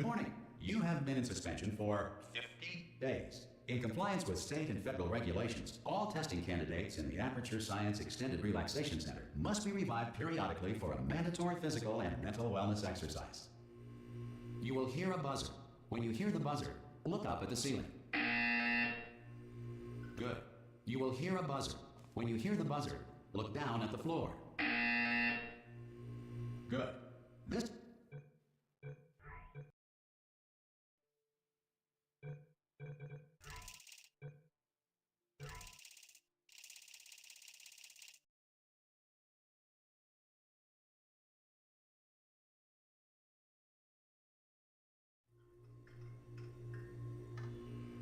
Good morning. You have been in suspension for 50 days. In compliance with state and federal regulations, all testing candidates in the Aperture Science Extended Relaxation Center must be revived periodically for a mandatory physical and mental wellness exercise. You will hear a buzzer. When you hear the buzzer, look up at the ceiling. Good. You will hear a buzzer. When you hear the buzzer, look down at the floor. Good. This...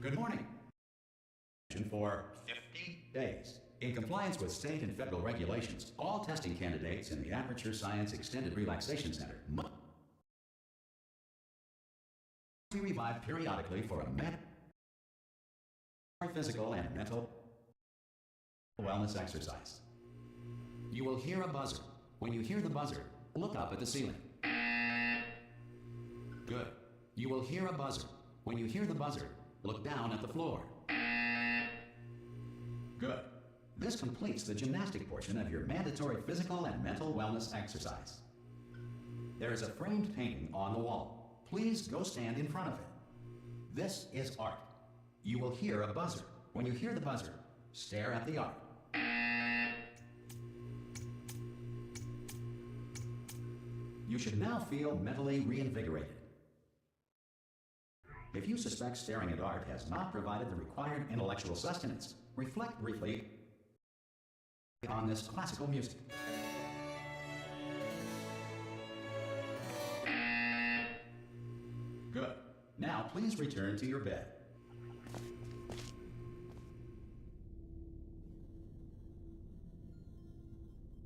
Good morning. For 50 days. In compliance with state and federal regulations, all testing candidates in the Aperture Science Extended Relaxation Center must be revived periodically for a physical and mental wellness exercise. You will hear a buzzer. When you hear the buzzer, look up at the ceiling. Good. You will hear a buzzer. When you hear the buzzer, look down at the floor. Good. This completes the gymnastic portion of your mandatory physical and mental wellness exercise. There is a framed painting on the wall. Please go stand in front of it. This is art. You will hear a buzzer. When you hear the buzzer, stare at the art. You should now feel mentally reinvigorated. If you suspect staring at art has not provided the required intellectual sustenance, reflect briefly on this classical music. Good. Now please return to your bed.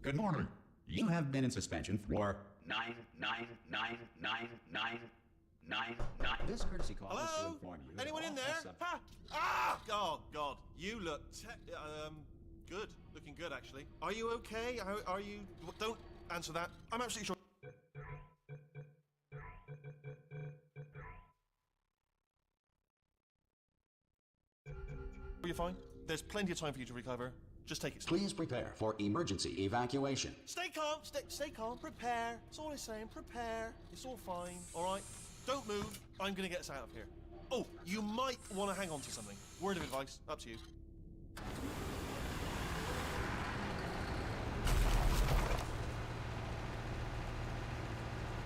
Good morning. You have been in suspension for 9999999. This courtesy call is to inform you. Anyone in there? Ha! Ah! Oh God, you look good. Looking good, actually. Are you okay? Are you? Don't answer that. I'm absolutely sure. Are you fine? There's plenty of time for you to recover. Just take it slow. Please prepare for emergency evacuation. Stay calm. Stay calm. Prepare. That's all I'm saying. Prepare. It's all fine. All right. Don't move. I'm gonna get us out of here. Oh, you might want to hang on to something. Word of advice. Up to you.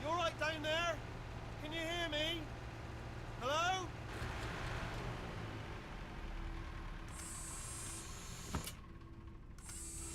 You all right down there? Can you hear me? Hello?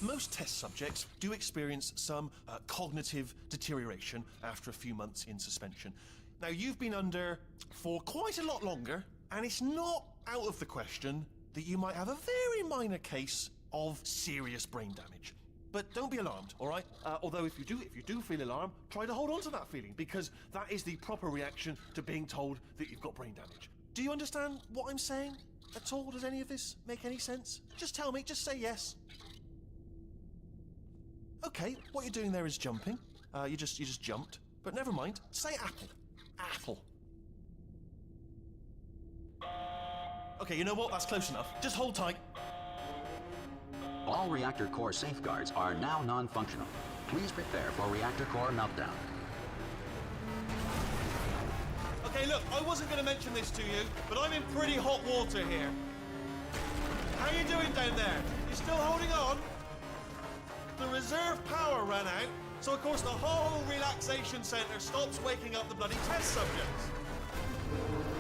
Most test subjects do experience some cognitive deterioration after a few months in suspension. Now, you've been under for quite a lot longer, and it's not out of the question that you might have a very minor case of serious brain damage. But don't be alarmed, all right? Although if you do feel alarmed, try to hold on to that feeling, because that is the proper reaction to being told that you've got brain damage. Do you understand what I'm saying at all? Does any of this make any sense? Just tell me, just say yes. Okay, what you're doing there is jumping. You just jumped. But never mind. Say apple. Apple. Okay, you know what? That's close enough. Just hold tight. All reactor core safeguards are now non-functional. Please prepare for reactor core meltdown. Okay, look, I wasn't going to mention this to you, but I'm in pretty hot water here. How you doing down there? You still holding on? The reserve power ran out, so of course the whole relaxation centre stops waking up the bloody test subjects.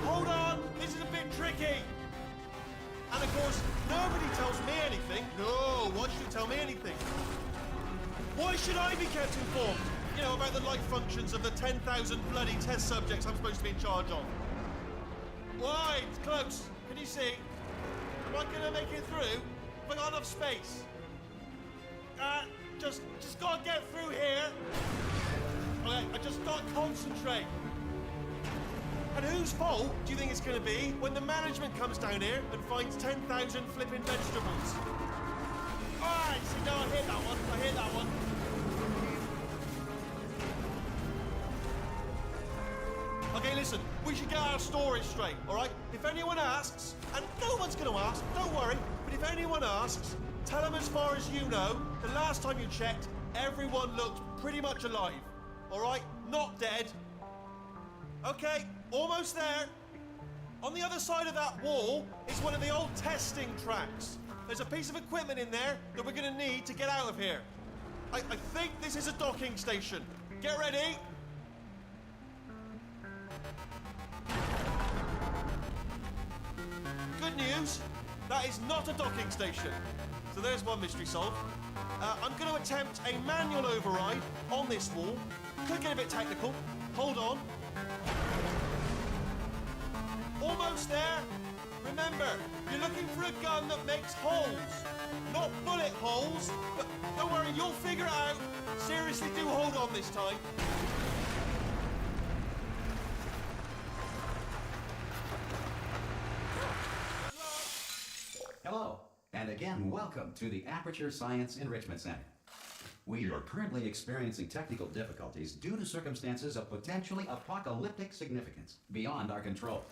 Hold on, this is a bit tricky. And of course, nobody tells me anything. No, why should you tell me anything? Why should I be kept informed? You know, about the life functions of the 10,000 bloody test subjects I'm supposed to be in charge of. Why? It's close. Can you see? Am I gonna make it through? Have I got enough space? Just gotta get through here. Okay, I just gotta concentrate. And whose fault do you think it's gonna be when the management comes down here and finds 10,000 flipping vegetables? Alright, see, no, I hit that one. I hit that one. Okay, listen, we should get our story straight, all right? If anyone asks, and no one's going to ask, don't worry, but if anyone asks, tell them as far as you know, the last time you checked, everyone looked pretty much alive, all right? Not dead. Okay, almost there. On the other side of that wall is one of the old testing tracks. There's a piece of equipment in there that we're going to need to get out of here. I think this is a docking station. Get ready. Good news, that is not a docking station. So there's one mystery solved. I'm going to attempt a manual override on this wall. Could get a bit technical. Hold on. Almost there. Remember, you're looking for a gun that makes holes. Not bullet holes, but don't worry, you'll figure it out. Seriously, do hold on this time. Hello, and again, welcome to the Aperture Science Enrichment Center. We are currently experiencing technical difficulties due to circumstances of potentially apocalyptic significance beyond our control.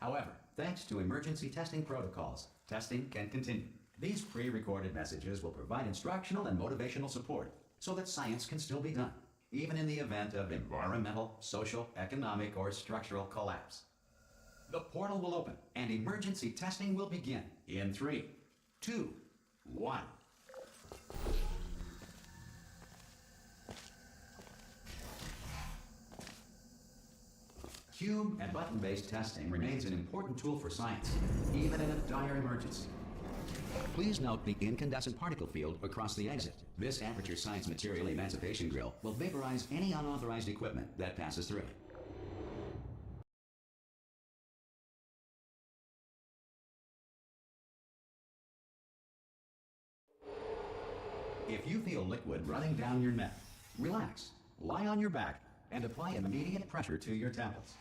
However, thanks to emergency testing protocols, testing can continue. These pre-recorded messages will provide instructional and motivational support so that science can still be done, even in the event of environmental, social, economic, or structural collapse. The portal will open and emergency testing will begin in 3, 2, 1. Cube and button-based testing remains an important tool for science, even in a dire emergency. Please note the incandescent particle field across the exit. This Aperture Science Material Emancipation Grill will vaporize any unauthorized equipment that passes through. If you feel liquid running down your neck, relax, lie on your back, and apply immediate pressure to your temples.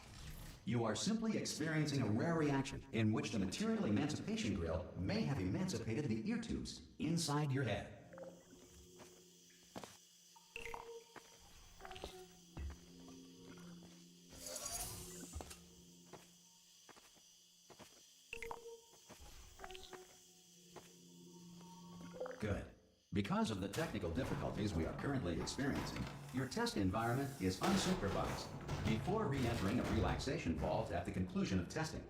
You are simply experiencing a rare reaction in which the Material Emancipation Grill may have emancipated the ear tubes inside your head. Good. Because of the technical difficulties we are currently experiencing, your test environment is unsupervised. Before re-entering a relaxation vault at the conclusion of testing,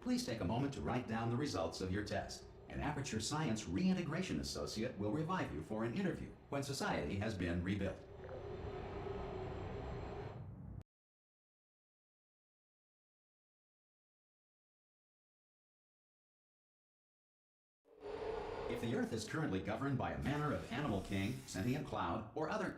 please take a moment to write down the results of your test. An Aperture Science Reintegration Associate will revive you for an interview when society has been rebuilt. If the Earth is currently governed by a manner of animal king, sentient cloud, or other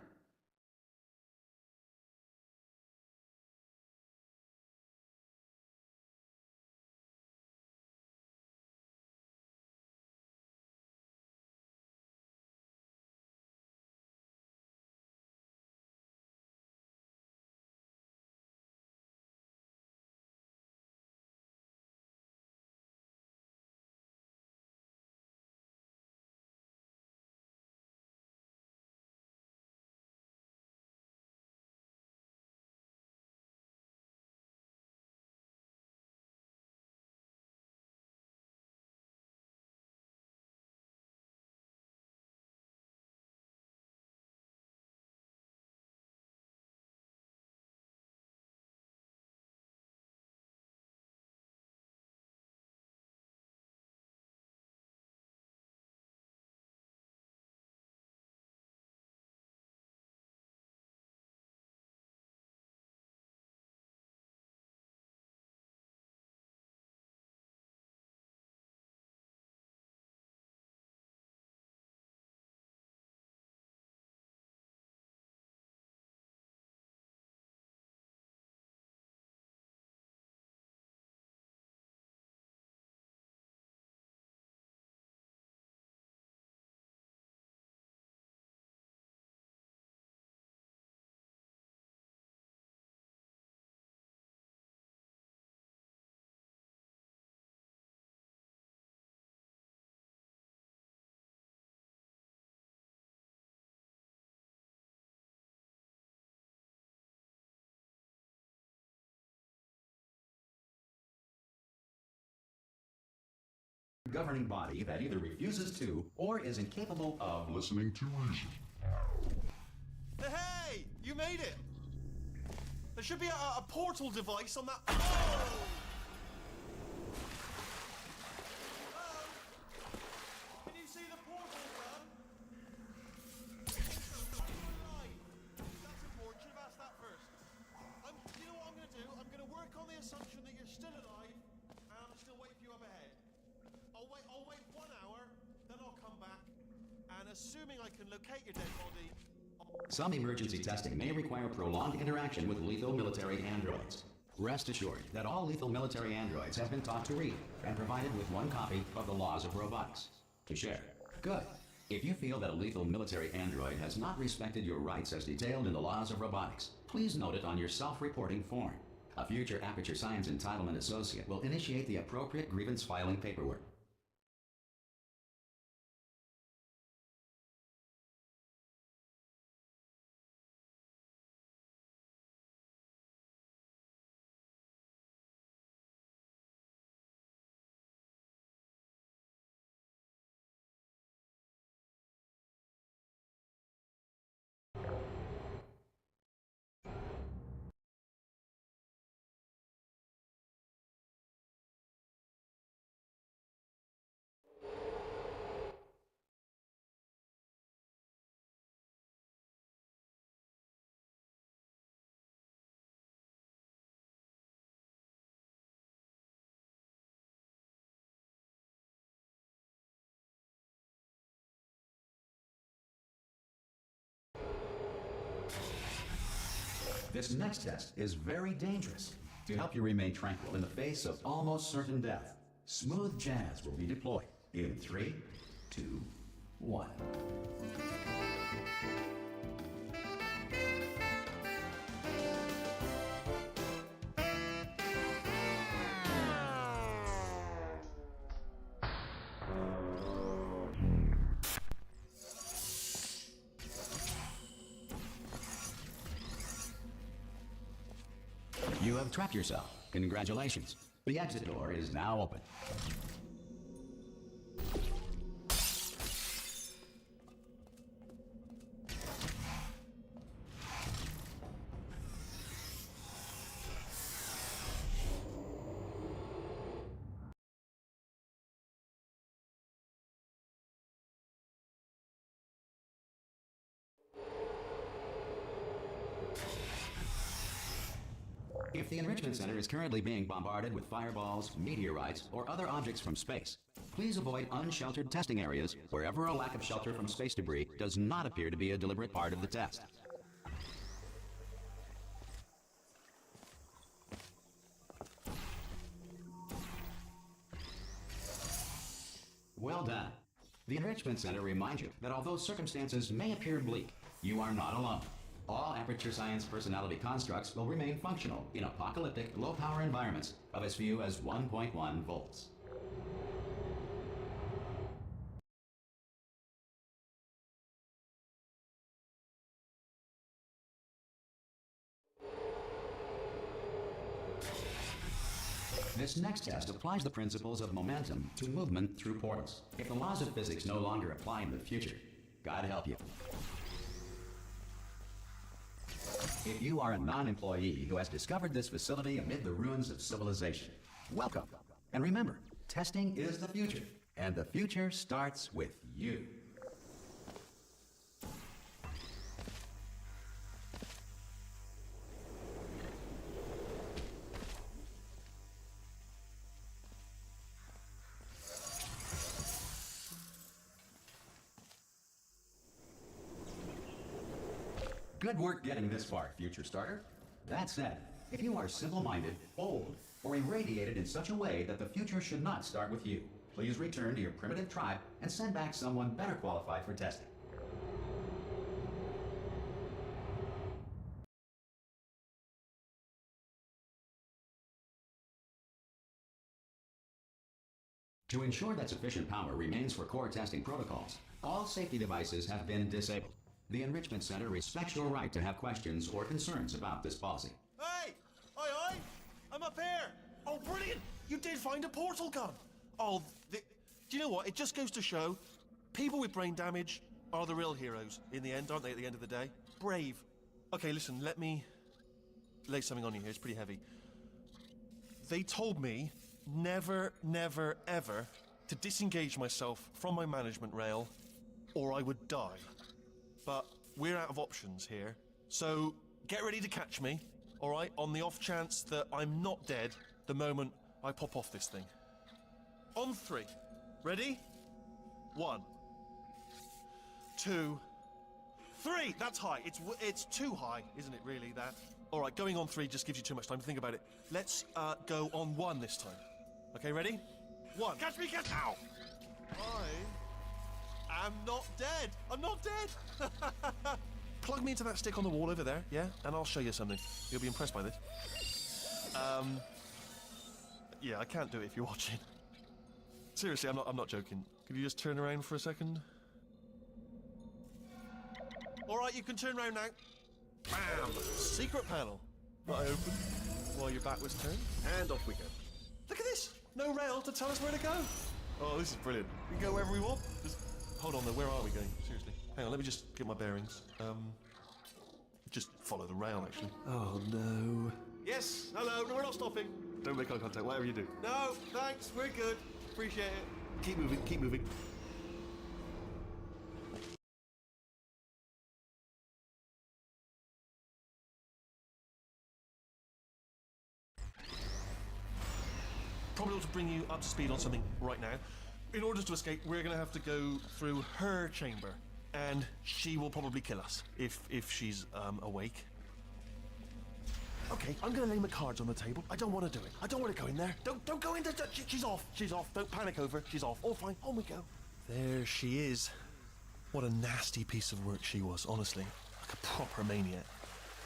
governing body that either refuses to or is incapable of Listening to reason. Hey! You made it! There should be a portal device on that. Oh! Hello? Can you see the portal gun? That's important. Should have asked that first. You know what I'm going to do? I'm going to work on the assumption that you're still alive, and I'm still waiting for you up ahead. I'll wait 1 hour, then I'll come back, and assuming I can locate your dead body. Some emergency testing may require prolonged interaction with lethal military androids. Rest assured that all lethal military androids have been taught to read and provided with 1 copy of the Laws of Robotics to share. Good. If you feel that a lethal military android has not respected your rights as detailed in the Laws of Robotics, please note it on your self-reporting form. A future Aperture Science Entitlement Associate will initiate the appropriate grievance filing paperwork. This next test is very dangerous. To help you remain tranquil in the face of almost certain death, smooth jazz will be deployed in 3, 2, 1. You have trapped yourself. Congratulations. The exit door is now open. If the Enrichment Center is currently being bombarded with fireballs, meteorites, or other objects from space, please avoid unsheltered testing areas wherever a lack of shelter from space debris does not appear to be a deliberate part of the test. Well done. The Enrichment Center reminds you that although circumstances may appear bleak, you are not alone. All Aperture Science personality constructs will remain functional in apocalyptic, low-power environments of as few as 1.1 volts. This next test applies the principles of momentum to movement through portals. If the laws of physics no longer apply in the future, God help you. If you are a non-employee who has discovered this facility amid the ruins of civilization, welcome. And remember, testing is the future, and the future starts with you. Good work getting this far, future starter. That said, if you are simple-minded, bold, or irradiated in such a way that the future should not start with you, please return to your primitive tribe and send back someone better qualified for testing. To ensure that sufficient power remains for core testing protocols, all safety devices have been disabled. The Enrichment Center respects your right to have questions or concerns about this policy. Hey! Aye, aye! I'm up here! Oh, brilliant! You did find a portal gun! Oh, Do you know what? It just goes to show people with brain damage are the real heroes in the end, aren't they, at the end of the day? Brave. Okay, listen, let me lay something on you here. It's pretty heavy. They told me never, never, ever to disengage myself from my management rail or I would die. But we're out of options here. So get ready to catch me, all right, on the off chance that I'm not dead the moment I pop off this thing. On 3. Ready? 1, 2, 3. That's high. It's too high, isn't it, really, that? All right, going on 3 just gives you too much time to think about it. Let's go on 1 this time. Okay, ready? 1. Catch me, catch... Ow! I am not dead. I'm not dead. Plug me into that stick on the wall over there, yeah? And I'll show you something. You'll be impressed by this. Yeah, I can't do it if you're watching. Seriously, I'm not joking. Could you just turn around for a second? All right, you can turn around now. Bam! Secret panel. That I opened while your back was turned. And off we go. Look at this! No rail to tell us where to go. Oh, this is brilliant. We can go wherever we want. Just hold on though, where are we going? Seriously. Hang on, let me just get my bearings. Just follow the rail, actually. Oh, no. Yes, hello, no, we're not stopping. Don't make eye contact, whatever you do. No, thanks, we're good. Appreciate it. Keep moving, keep moving. Probably ought to bring you up to speed on something right now. In order to escape, we're going to have to go through her chamber. And she will probably kill us, if she's, awake. Okay, I'm gonna lay my cards on the table. I don't want to do it. I don't want to go in there. Don't go in there. She's off. She's off. Don't panic over. She's off. All fine. On we go. There she is. What a nasty piece of work she was, honestly. Like a proper maniac.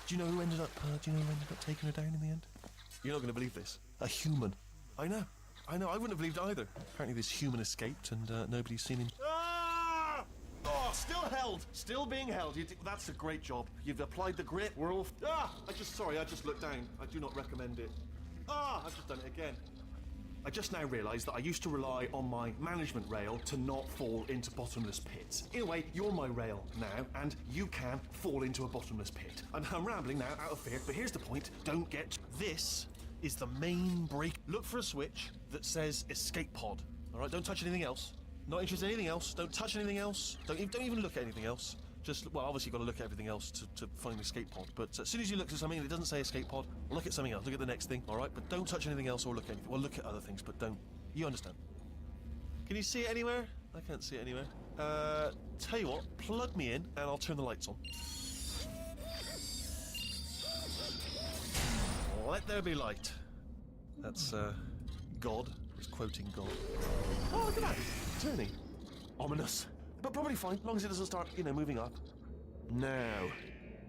Do you know who ended up taking her down in the end? You're not gonna believe this. A human. I know. I wouldn't have believed either. Apparently this human escaped and nobody's seen him. Ah! Oh, still held. Still being held. That's a great job. You've applied the grit. We're all... I just looked down. I do not recommend it. I've just done it again. I just now realised that I used to rely on my management rail to not fall into bottomless pits. In a way, you're my rail now, and you can fall into a bottomless pit. I'm rambling now, out of fear, but here's the point. Don't get... This is the main break. Look for a switch that says escape pod. All right, don't touch anything else. Not interested in anything else. Don't touch anything else. Don't even look at anything else. Just, well, obviously you've got to look at everything else to find the escape pod. But as soon as you look at something and it doesn't say escape pod, look at something else. Look at the next thing, all right? But don't touch anything else or look at anything. Well, look at other things, but don't. You understand? Can you see it anywhere? I can't see it anywhere. Tell you what, plug me in and I'll turn the lights on. Let there be light. That's, God. He's quoting God. Oh, look at that. Turning. Ominous. But probably fine, as long as it doesn't start, moving up. Now.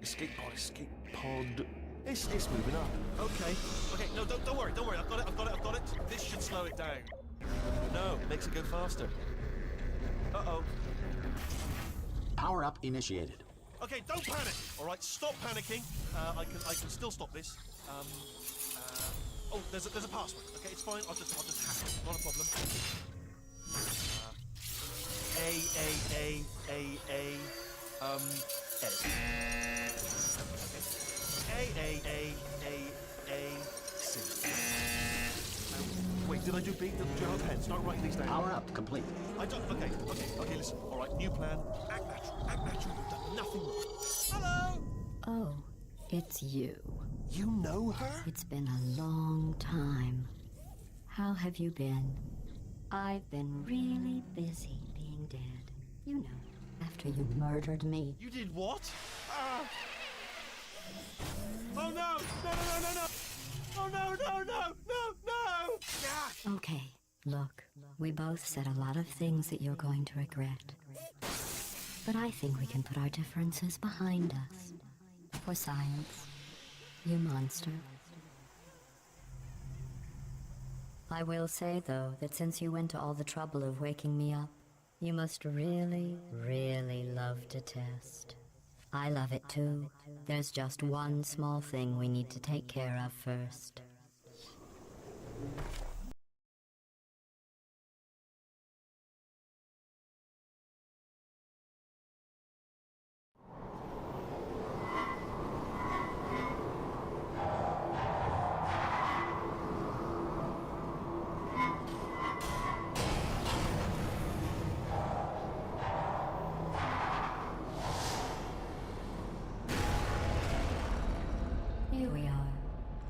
Escape pod, escape pod. It's moving up. Okay, no, don't worry. I've got it. This should slow it down. No, makes it go faster. Uh-oh. Power up initiated. Okay, don't panic. All right, stop panicking. I can still stop this. Oh, there's a password. Okay, it's fine. I'll just hack it. Not a problem. A. C. Wait, did I do B? Do you have a pen? Start writing these down. Power up complete. I don't. Okay. Listen. All right, new plan. Act natural. You've done nothing wrong. Hello. Oh, it's you. You know her? It's been a long time. How have you been? I've been really busy being dead. You know, after you murdered me. You did what? Oh no! No! Oh no! Okay, look, we both said a lot of things that you're going to regret. But I think we can put our differences behind us. For science. You monster. I will say, though, that since you went to all the trouble of waking me up, you must really, really love to test. I love it too. There's just one small thing we need to take care of first.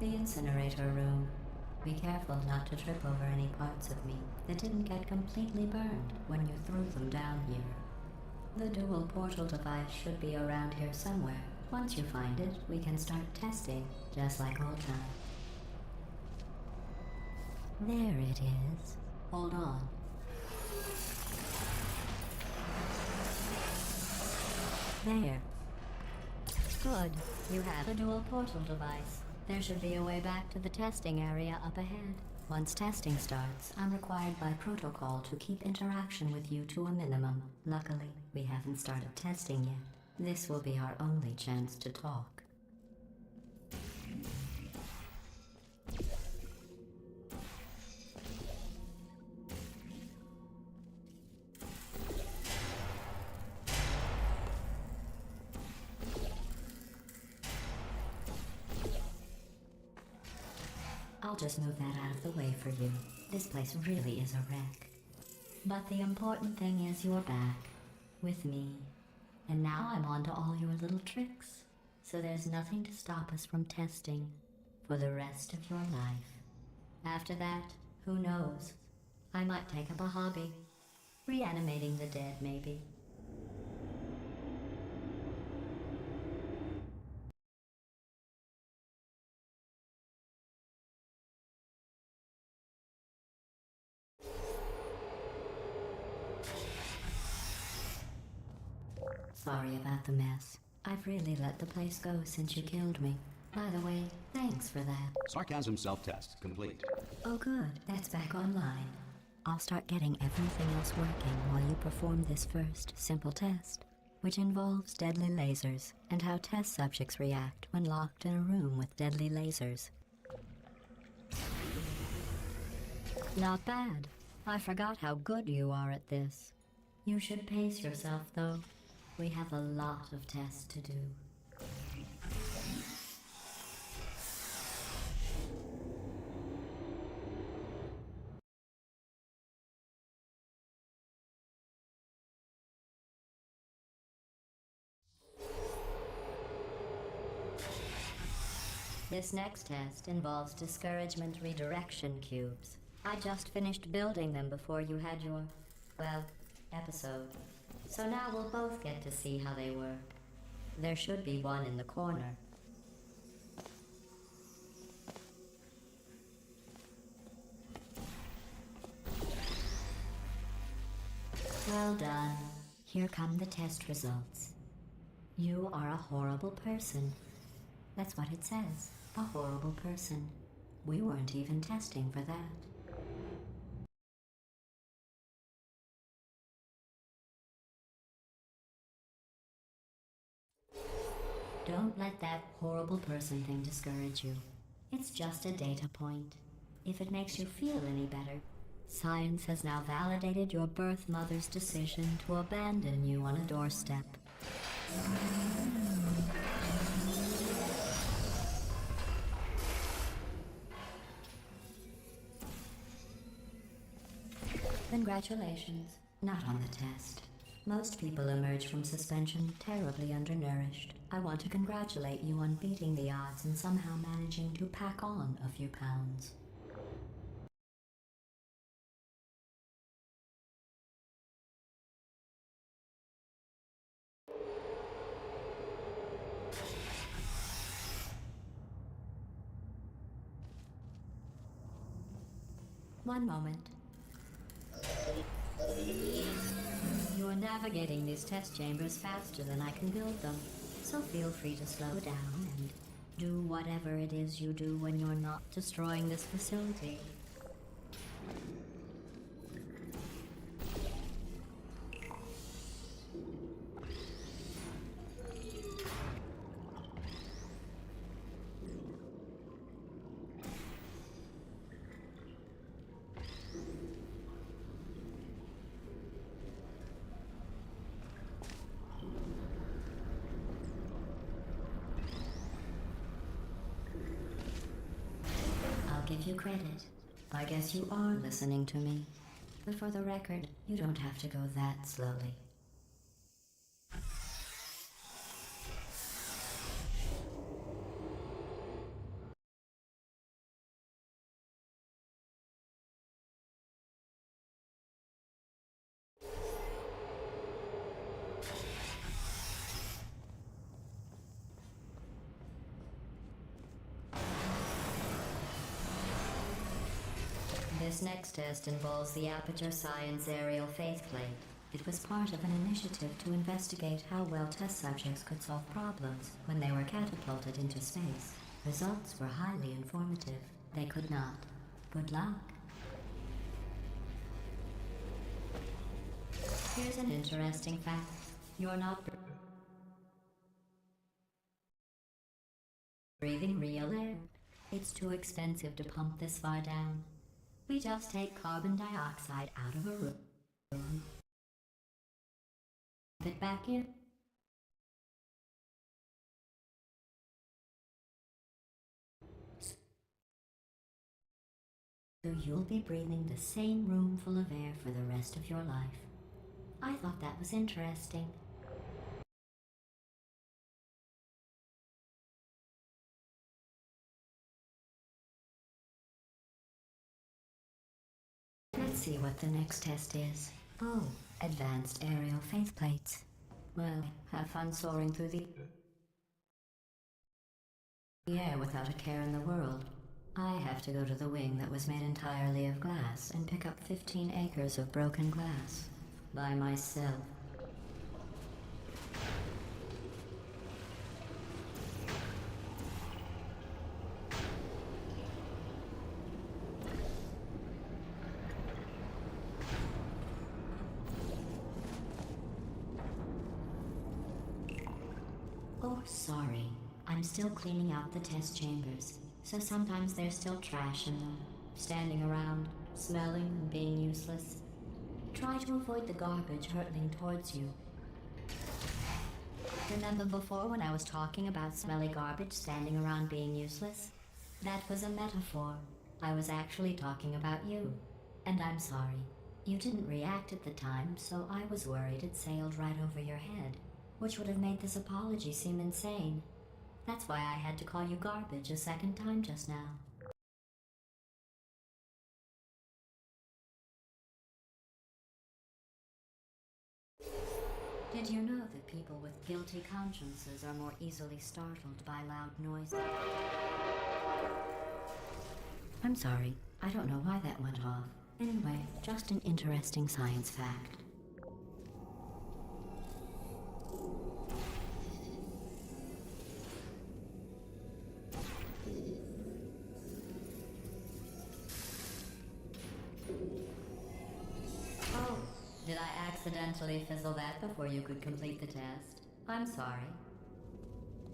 the incinerator room. Be careful not to trip over any parts of me that didn't get completely burned when you threw them down here. The dual portal device should be around here somewhere. Once you find it, we can start testing, just like old times. There it is. Hold on. There. Good. You have a dual portal device. There should be a way back to the testing area up ahead. Once testing starts, I'm required by protocol to keep interaction with you to a minimum. Luckily, we haven't started testing yet. This will be our only chance to talk. I'll just move that out of the way for you. This place really is a wreck. But the important thing is you're back. With me. And now I'm on to all your little tricks. So there's nothing to stop us from testing for the rest of your life. After that, who knows? I might take up a hobby. Reanimating the dead, maybe. Sorry about the mess. I've really let the place go since you killed me. By the way, thanks for that. Sarcasm self-test complete. Oh good, that's back online. I'll start getting everything else working while you perform this first, simple test, which involves deadly lasers and how test subjects react when locked in a room with deadly lasers. Not bad. I forgot how good you are at this. You should pace yourself, though. We have a lot of tests to do. This next test involves discouragement redirection cubes. I just finished building them before you had your, well, episode. So now we'll both get to see how they work. There should be one in the corner. Well done. Here come the test results. You are a horrible person. That's what it says. A horrible person. We weren't even testing for that. Don't let that horrible person thing discourage you. It's just a data point. If it makes you feel any better, science has now validated your birth mother's decision to abandon you on a doorstep. Congratulations. Not on the test. Most people emerge from suspension terribly undernourished. I want to congratulate you on beating the odds and somehow managing to pack on a few pounds. One moment. You're navigating these test chambers faster than I can build them, so feel free to slow down and do whatever it is you do when you're not destroying this facility. Give you credit. I guess you are listening to me. But for the record, you don't have to go that slowly. This next test involves the Aperture Science Aerial Faceplate. It was part of an initiative to investigate how well test subjects could solve problems when they were catapulted into space. Results were highly informative. They could not. Good luck. Here's an interesting fact. You're not breathing real air. It's too expensive to pump this far down. We just take carbon dioxide out of a room, put it back in. So you'll be breathing the same room full of air for the rest of your life. I thought that was interesting. Let's see what the next test is. Oh, advanced aerial faceplates. Well, have fun soaring through the air without a care in the world. I have to go to the wing that was made entirely of glass and pick up 15 acres of broken glass. By myself. Oh, sorry. I'm still cleaning out the test chambers, so sometimes there's still trash in them, standing around, smelling and being useless. Try to avoid the garbage hurtling towards you. Remember before when I was talking about smelly garbage standing around being useless? That was a metaphor. I was actually talking about you. And I'm sorry. You didn't react at the time, so I was worried it sailed right over your head, which would have made this apology seem insane. That's why I had to call you garbage a second time just now. Did you know that people with guilty consciences are more easily startled by loud noises? I'm sorry, I don't know why that went off. Anyway, just an interesting science fact. Oh, did I accidentally fizzle that before you could complete the test? I'm sorry.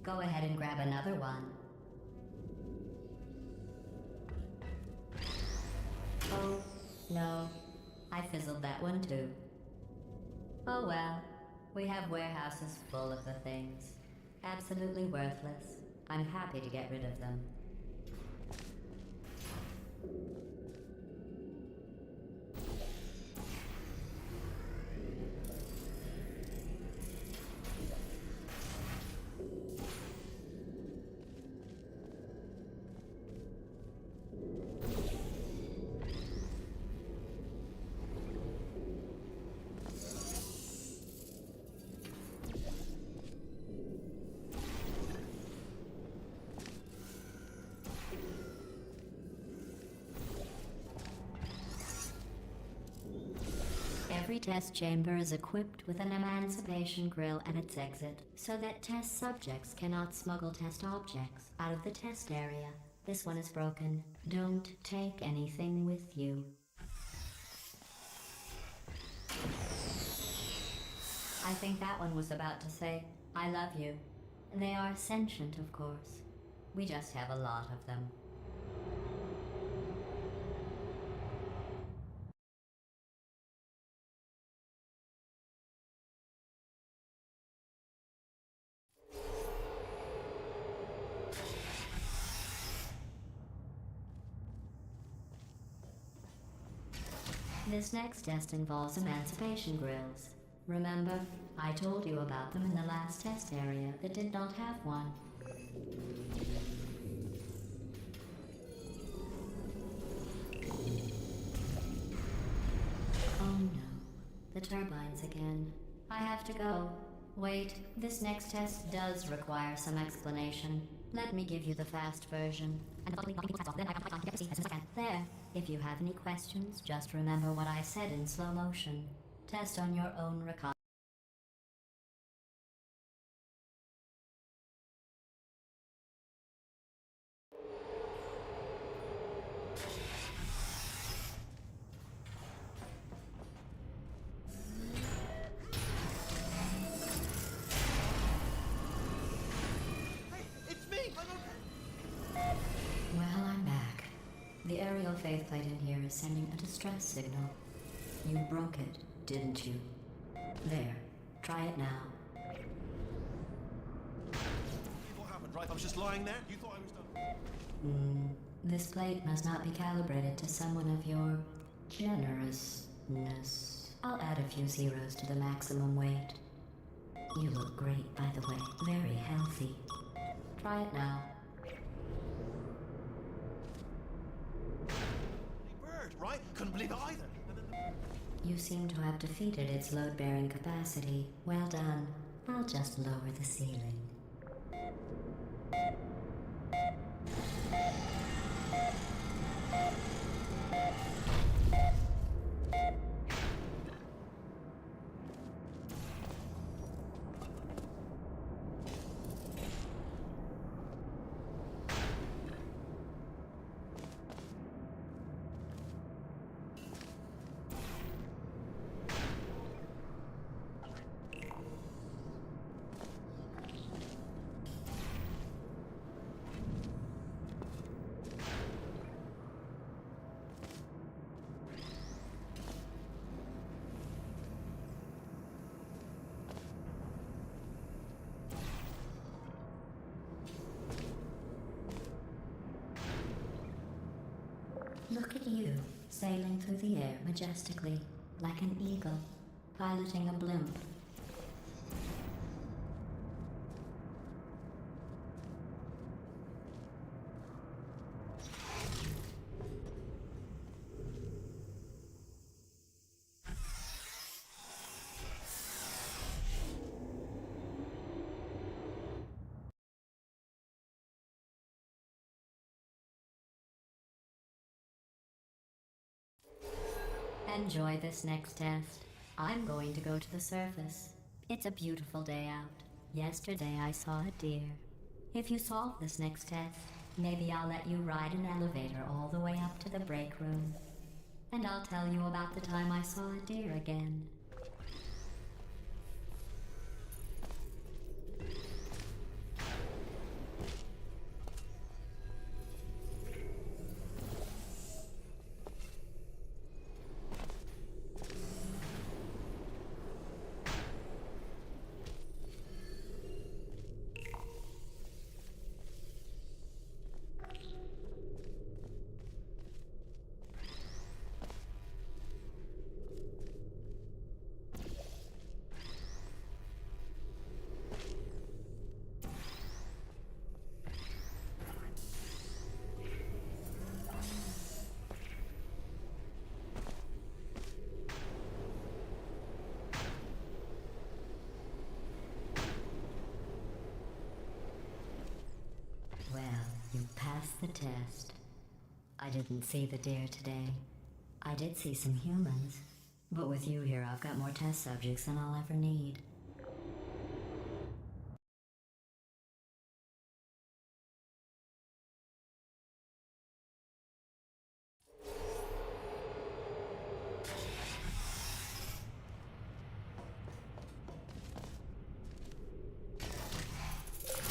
Go ahead and grab another one. Oh, no. I fizzled that one too. Oh well. We have warehouses full of the things. Absolutely worthless. I'm happy to get rid of them. Every test chamber is equipped with an emancipation grill at its exit, so that test subjects cannot smuggle test objects out of the test area. This one is broken. Don't take anything with you. I think that one was about to say, I love you. They are sentient, of course. We just have a lot of them. This next test involves emancipation grills. Remember, I told you about them in the last test area that did not have one. Oh no, the turbines again. I have to go. Wait, this next test does require some explanation. Let me give you the fast version. and the following people test off. Then I can get to see as soon as I can. There. If you have any questions, just remember what I said in slow motion. Test on your own record. Hey, it's me! I'm okay. Well, I'm back. The aerial faceplate in here is sending a distress signal. You broke it, didn't you? There. Try it now. What happened, right? I was just lying there. You thought I was done. This plate must not be calibrated to someone of your generousness. I'll add a few zeros to the maximum weight. You look great, by the way. Very healthy. Try it now. Bird, right? Couldn't believe it either. And then You seem to have defeated its load-bearing capacity. Well done. I'll just lower the ceiling. Look at you, sailing through the air majestically, like an eagle, piloting a blimp. Enjoy this next test. I'm going to go to the surface. It's a beautiful day out. Yesterday I saw a deer. If you solve this next test, maybe I'll let you ride an elevator all the way up to the break room. And I'll tell you about the time I saw a deer again. Passed the test. I didn't see the deer today. I did see some humans. But with you here, I've got more test subjects than I'll ever need.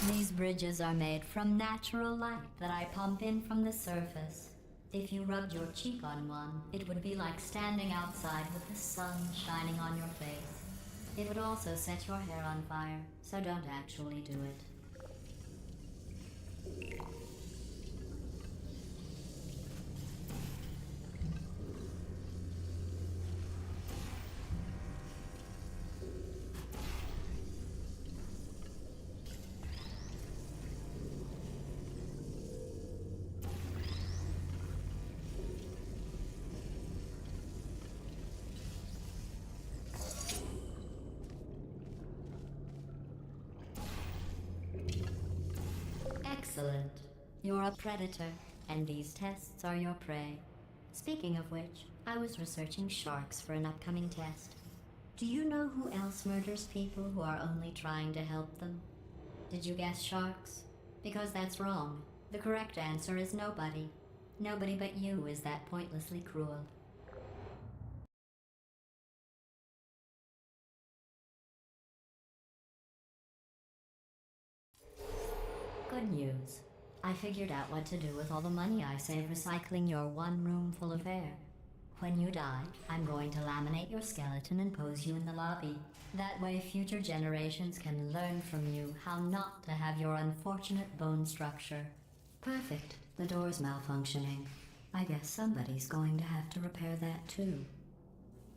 These bridges are made from natural light that I pump in from the surface. If you rubbed your cheek on one, it would be like standing outside with the sun shining on your face. It would also set your hair on fire, so don't actually do it. Excellent. You're a predator, and these tests are your prey. Speaking of which, I was researching sharks for an upcoming test. Do you know who else murders people who are only trying to help them? Did you guess sharks? Because that's wrong. The correct answer is nobody. Nobody but you is that pointlessly cruel. Good news. I figured out what to do with all the money I save recycling your one room full of air. When you die, I'm going to laminate your skeleton and pose you in the lobby. That way future generations can learn from you how not to have your unfortunate bone structure. Perfect. The door's malfunctioning. I guess somebody's going to have to repair that too.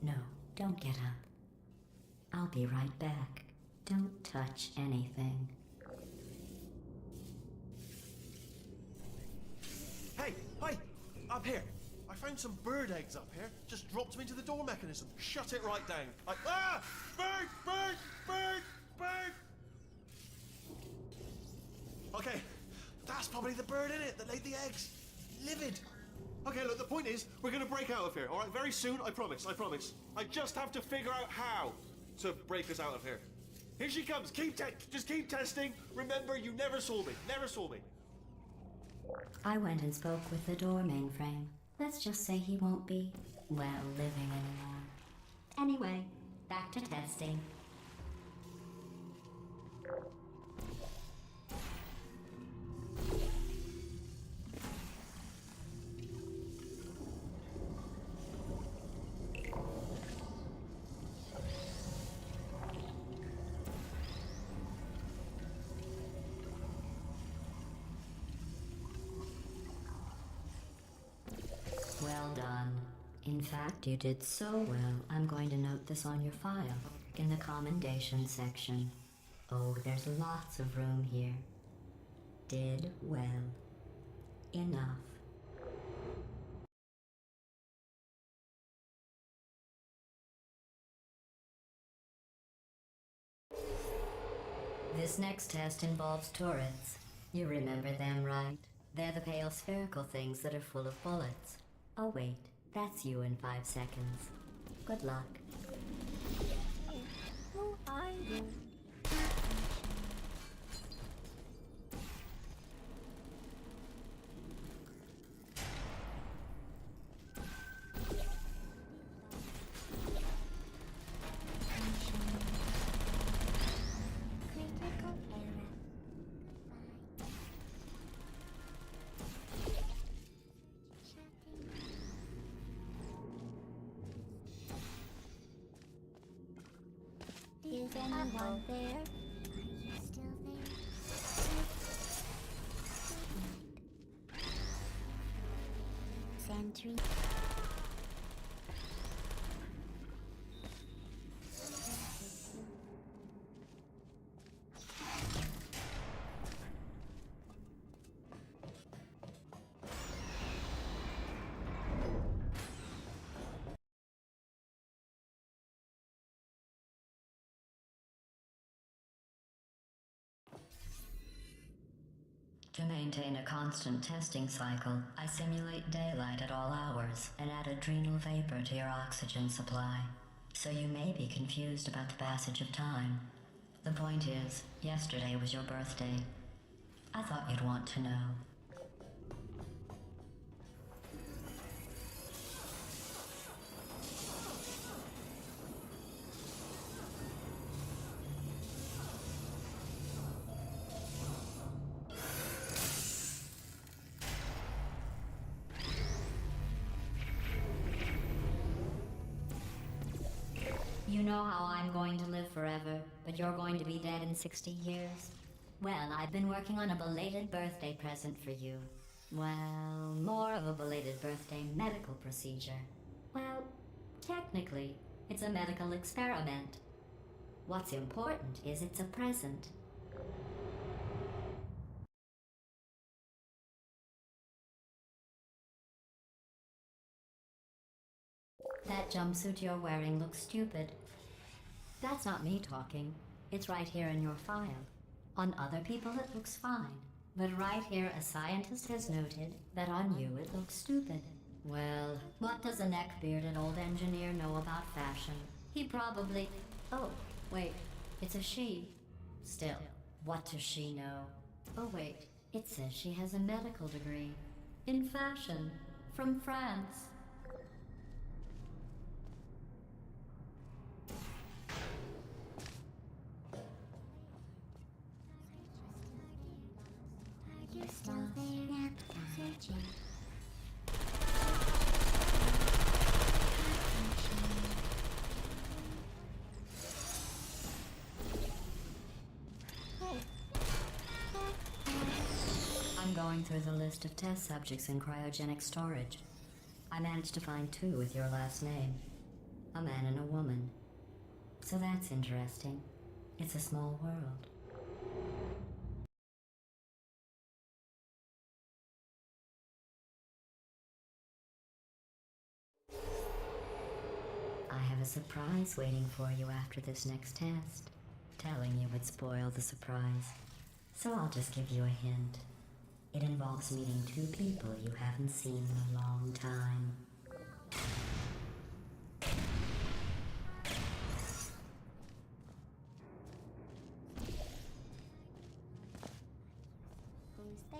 No, don't get up. I'll be right back. Don't touch anything. Hey, hi! Up here! I found some bird eggs up here. Just dropped them into the door mechanism. Shut it right down. Ah! Bird! Bird! Bird! Bird! Okay, that's probably the bird in it that laid the eggs. Livid. Okay, look, the point is, we're gonna break out of here, alright? Very soon, I promise, I promise. I just have to figure out how to break us out of here. Here she comes. Just keep testing. Remember, you never saw me. Never saw me. I went and spoke with the door mainframe. Let's just say he won't be, well, living anymore. Anyway, back to testing. Well done. In fact, you did so well, I'm going to note this on your file, in the commendation section. Oh, there's lots of room here. Did well. Enough. This next test involves turrets. You remember them, right? They're the pale spherical things that are full of bullets. Oh wait, that's you in 5 seconds. Good luck. Who are you? Critical error. Is anyone there? Are you still there? Sentry. To maintain a constant testing cycle, I simulate daylight at all hours and add adrenal vapor to your oxygen supply. So you may be confused about the passage of time. The point is, yesterday was your birthday. I thought you'd want to know. You know how I'm going to live forever, but you're going to be dead in 60 years? Well, I've been working on a belated birthday present for you. Well, more of a belated birthday medical procedure. Well, technically, it's a medical experiment. What's important is it's a present. That jumpsuit you're wearing looks stupid. That's not me talking. It's right here in your file. On other people, it looks fine. But right here, a scientist has noted that on you it looks stupid. Well, what does a neck-bearded old engineer know about fashion? He probably... Oh, wait, it's a she. Still, what does she know? Oh wait, it says she has a medical degree. In fashion. From France. Are you still there? Searching. I'm going through the list of test subjects in cryogenic storage. I managed to find 2 with your last name. A man and a woman. So that's interesting. It's a small world. I have a surprise waiting for you after this next test. Telling you would spoil the surprise. So I'll just give you a hint. It involves meeting 2 people you haven't seen in a long time. Who's there?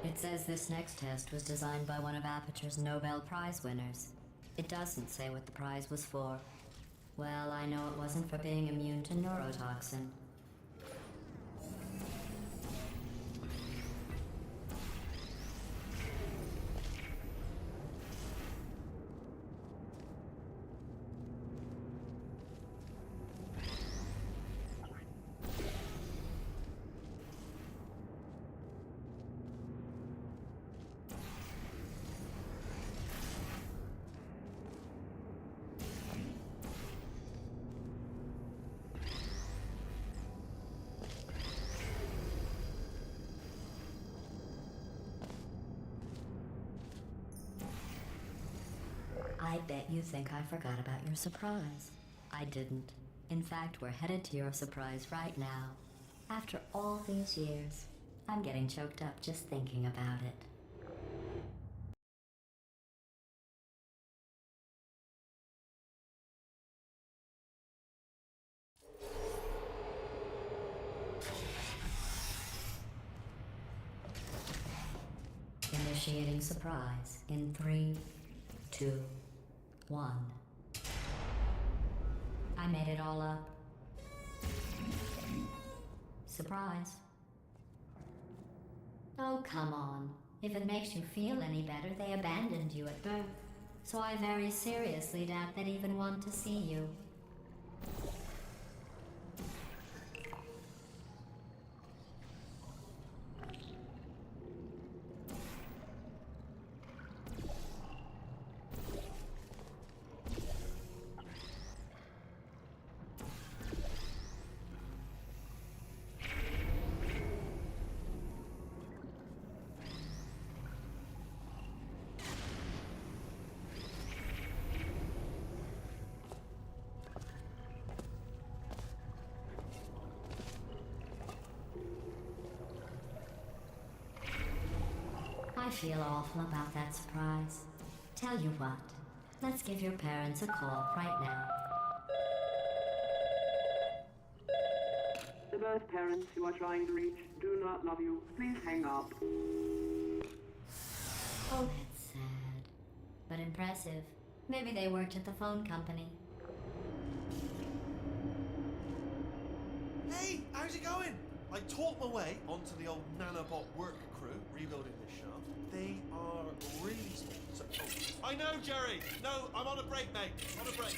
It says this next test was designed by one of Aperture's Nobel Prize winners. It doesn't say what the prize was for. Well, I know it wasn't for being immune to neurotoxin. I bet you think I forgot about your surprise. I didn't. In fact, we're headed to your surprise right now. After all these years, I'm getting choked up just thinking about it. Initiating surprise in 3, 2, 1. I made it all up. Surprise. Oh, come on. If it makes you feel any better, they abandoned you at birth. So I very seriously doubt they'd even want to see you. I feel awful about that surprise. Tell you what, let's give your parents a call right now. The birth parents you are trying to reach do not love you. Please hang up. Oh, that's sad. But impressive. Maybe they worked at the phone company. Hey, are how's it going? I talked my way onto the old nanobot work crew rebuilding this shaft. They are really small. So, oh, I know, Jerry. No, I'm on a break, mate. On a break.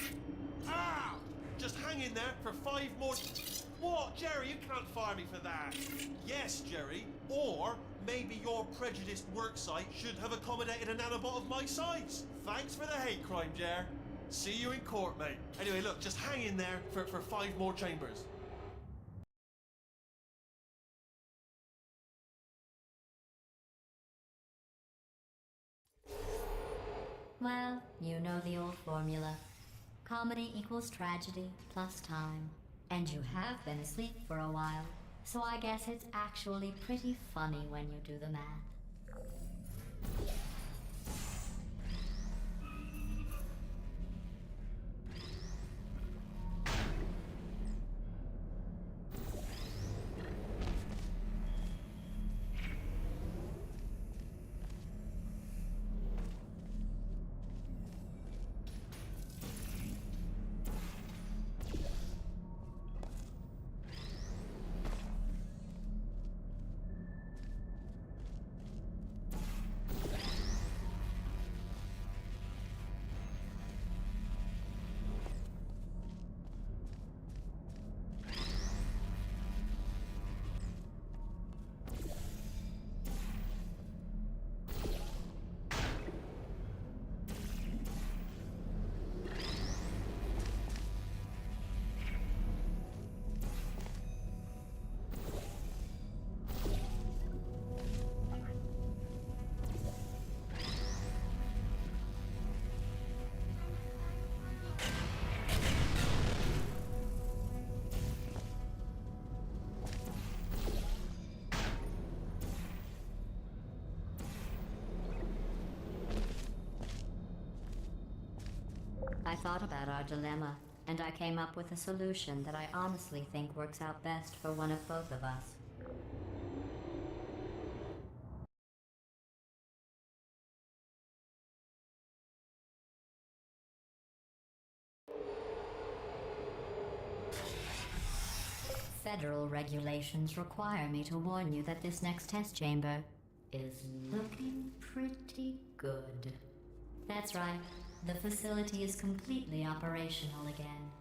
Ah! Just hang in there for 5 more... What, Jerry? You can't fire me for that. Yes, Jerry. Or maybe your prejudiced work site should have accommodated a nanobot of my size. Thanks for the hate crime, Jer. See you in court, mate. Anyway, look, just hang in there for 5 more chambers. Well, you know the old formula. Comedy equals tragedy plus time. And you have been asleep for a while, so I guess it's actually pretty funny when you do the math. I thought about our dilemma, and I came up with a solution that I honestly think works out best for one of both of us. Federal regulations require me to warn you that this next test chamber is looking pretty good. That's right. The facility is completely operational again.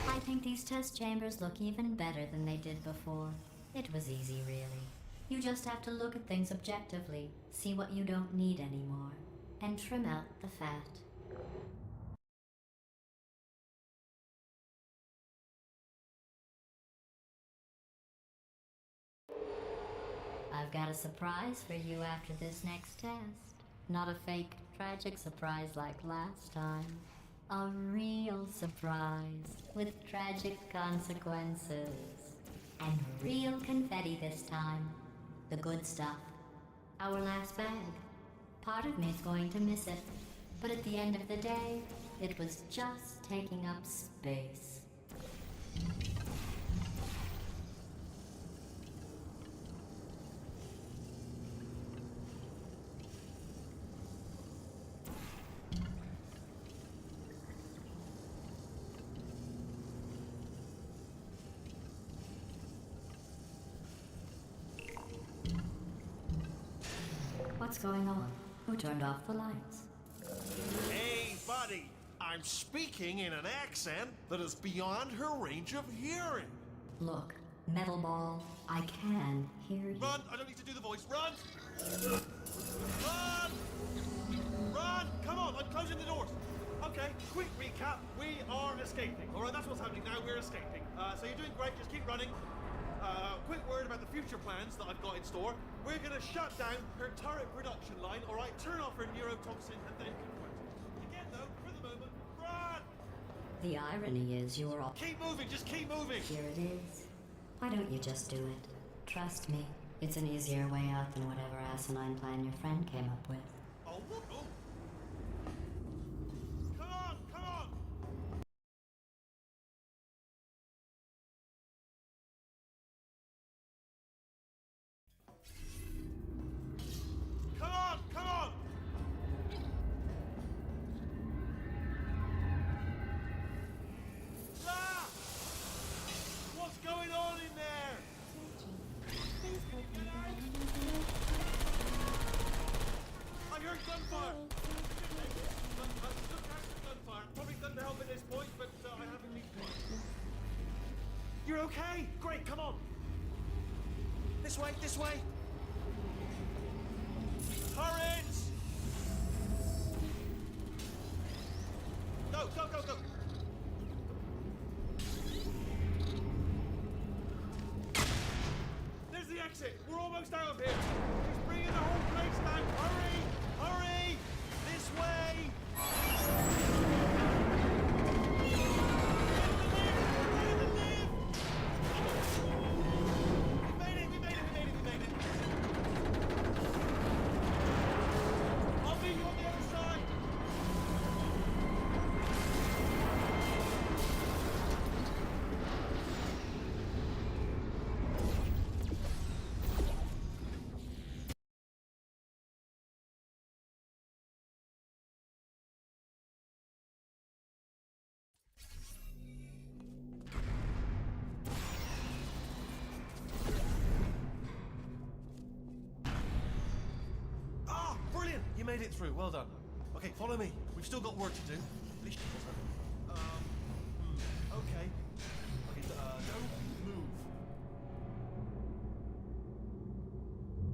I think these test chambers look even better than they did before. It was easy, really. You just have to look at things objectively, see what you don't need anymore, and trim out the fat. I've got a surprise for you after this next test. Not a fake, tragic surprise like last time. A real surprise with tragic consequences. And real confetti this time. The good stuff. Our last bag. Part of me's going to miss it. But at the end of the day, it was just taking up space. What's going on? Who turned off the lights? Hey, buddy. I'm speaking in an accent that is beyond her range of hearing. Look, Metal Ball, I can hear you. Run! I don't need to do the voice. Run! Run! Run! Come on, I'm closing the doors. Okay, quick recap. We are escaping. All right, that's what's happening now. We're escaping. So you're doing great. Just keep running. Quick word about the future plans that I've got in store. We're going to shut down her turret production line, all right? Turn off her neurotoxin and then convert it. Again, though, for the moment, run! The irony is you're all... Keep moving, just keep moving! Here it is. Why don't you just do it? Trust me, it's an easier way out than whatever asinine plan your friend came up with. Oh, what? Oh. Come on, come on! Come on, come on! Ah! What's going on in there? Please put me down. I heard gunfire! Look after gunfire. Probably couldn't help at this point, but I haven't need one. You're okay? Great, come on! This way, this way! Turrets! Go, go, go, go! There's the exit! We're almost out of here! He's bringing the whole place down! Hurry! Hurry! This way! Get in the lift! We made it! We made it! We made it! We made it! I'll meet you on the other side! Ah, brilliant! You made it through. Well done. Okay, follow me. We've still got work to do. Please check us out. Okay. Okay, don't move.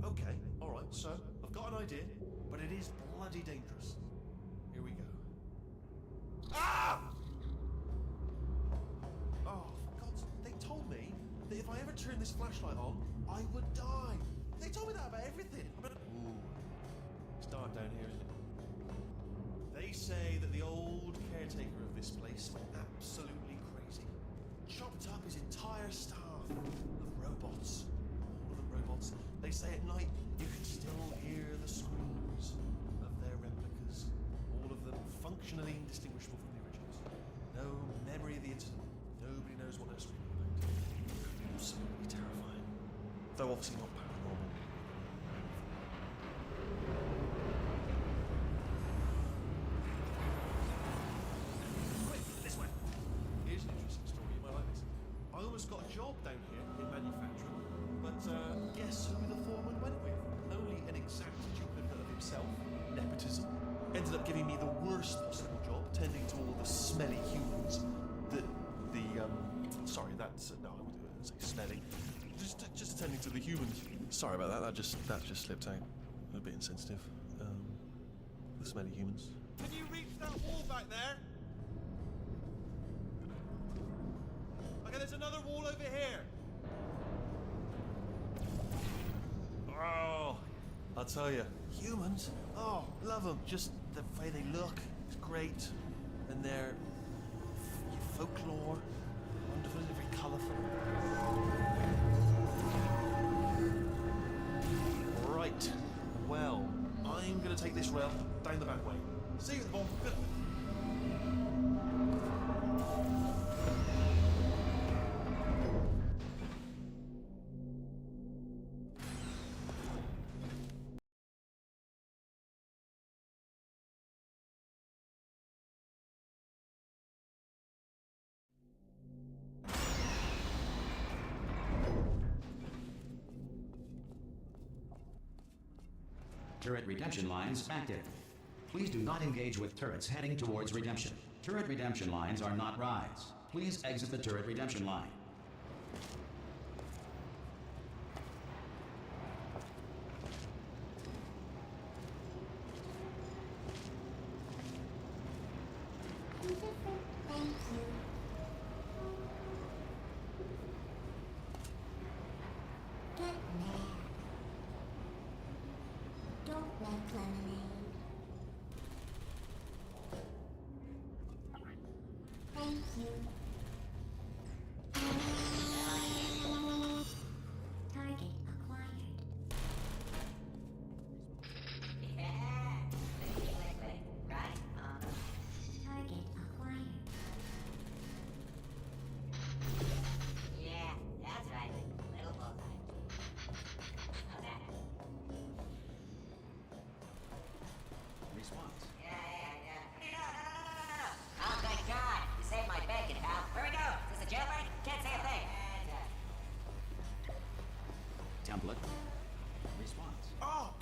Okay, alright, so I've got an idea, but it is bloody dangerous. Here we go. Ah! Oh, for God's sake, they told me that if I ever turn this flashlight on, I would die. They told me that about everything. Ooh. It's dark down here, isn't it? They say that the old caretaker of this place went absolutely crazy. Chopped up his entire staff of robots. All of them robots. They say at night you can still hear the screams of their replicas. All of them functionally indistinguishable from the originals. No memory of the incident. Nobody knows what they're screaming about. Absolutely terrifying. Though obviously not paranormal. Quick, this way. Here's an interesting story. You might like this. I almost got a job down here in manufacturing, but guess who the foreman went with? Only an exact duplicate of himself. Nepotism. Ended up giving me the worst possible job, tending to all the smelly humans. Sorry, that's no, I wouldn't say smelly. Just attending to the humans. Sorry about that. That just slipped out. A bit insensitive. The smelly humans. Can you reach that wall back there? Okay, there's another wall over here. Oh, I'll tell you, humans. Oh, love them. Just the way they look is great, and their folklore, wonderful, very colourful. Right. Well, I'm going to take this rail down the back way. See you at the bottom. Good. Turret redemption lines active. Please do not engage with turrets heading towards redemption. Turret redemption lines are not rides. Please exit the turret redemption line. Thank you. Get mad. Don't like lemonade. Thank you.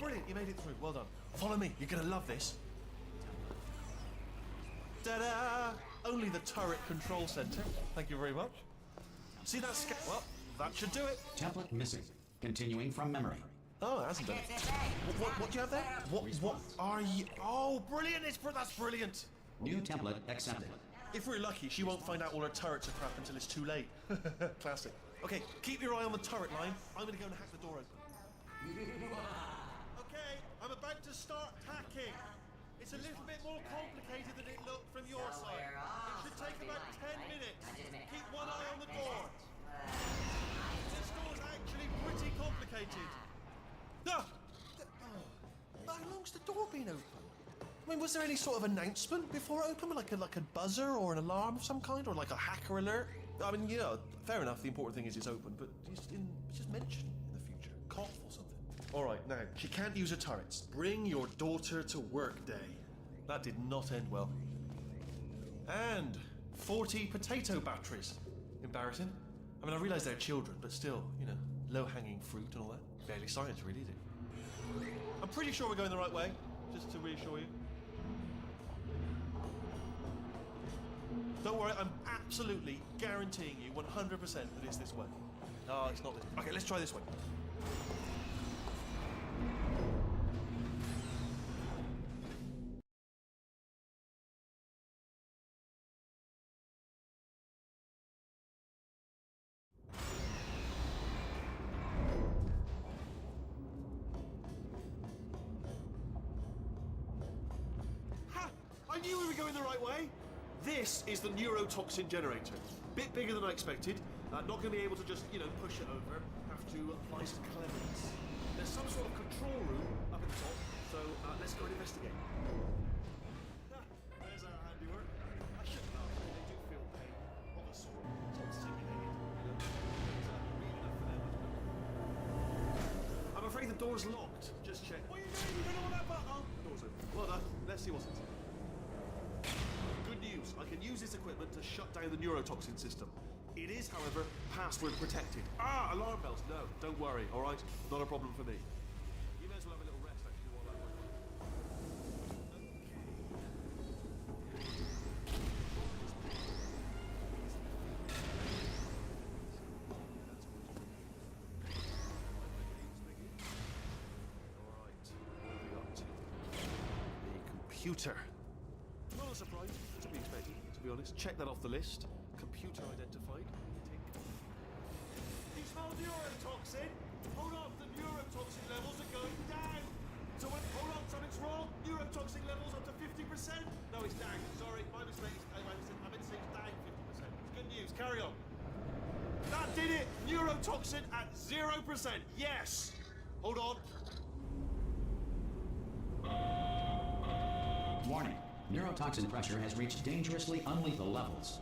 brilliant, you made it through. Well done. Follow me, you're gonna love this. Ta-da! Only the turret control center. Thank you very much. See that well, that should do it. Template missing. Continuing from memory. Oh, it hasn't done it. What do you have there? What are you? Oh, brilliant! That's brilliant. New template accepted. If we're lucky, she won't find out all her turrets are crap until it's too late. Classic. Okay, keep your eye on the turret line. I'm gonna go and hack the door open. Okay, I'm about to start hacking. It's a little bit more complicated than it looked from your side. It should take about 10 minutes. Keep one eye on the door. This door's actually pretty complicated. Ah! How long's the door been open? I mean, was there any sort of announcement before it opened, like a buzzer or an alarm of some kind, or like a hacker alert? I mean, yeah, fair enough. The important thing is it's open, but just mention in the future, cough or something. All right, now she can't use her turrets. Bring your daughter to work day. That did not end well. And 40 potato batteries. Embarrassing. I mean, I realise they're children, but still, you know, low-hanging fruit and all that. Barely science, really, is it? I'm pretty sure we're going the right way, just to reassure you. Don't worry, I'm absolutely guaranteeing you 100% that it's this way. No, it's not this. Okay, let's try this way. Ha! I knew we were going the right way. This is the neurotoxin generator. Bit bigger than I expected. Not going to be able to just, you know, push it over. Have to apply some cleverness. There's some sort of control room up at the top, so let's go and investigate. There's our handiwork. I shouldn't laugh. They do feel pain of a sort. It's not simulated, you know. It's real enough for them. I'm afraid the door's locked. Just check. What are you doing? You don't know what that button? Oh, the door's open. Well done. Let's see what's inside. News. I can use this equipment to shut down the neurotoxin system. It is, however, password protected. Ah, alarm bells. No, don't worry, all right? Not a problem for me. You may as well have a little rest, actually, while that All right, what are we up to? The computer. Not a surprise, to be expected, to be honest. Check that off the list. Computer identified. Tick. You smell neurotoxin? Hold on, the neurotoxin levels are going down. So hold on, something's wrong. Neurotoxin levels up to 50%. No, it's down. Sorry, my mistake. I meant to say it's down 50%. It's good news. Carry on. That did it. Neurotoxin at 0%. Yes. Hold on. Warning. Neurotoxin pressure has reached dangerously unlethal levels.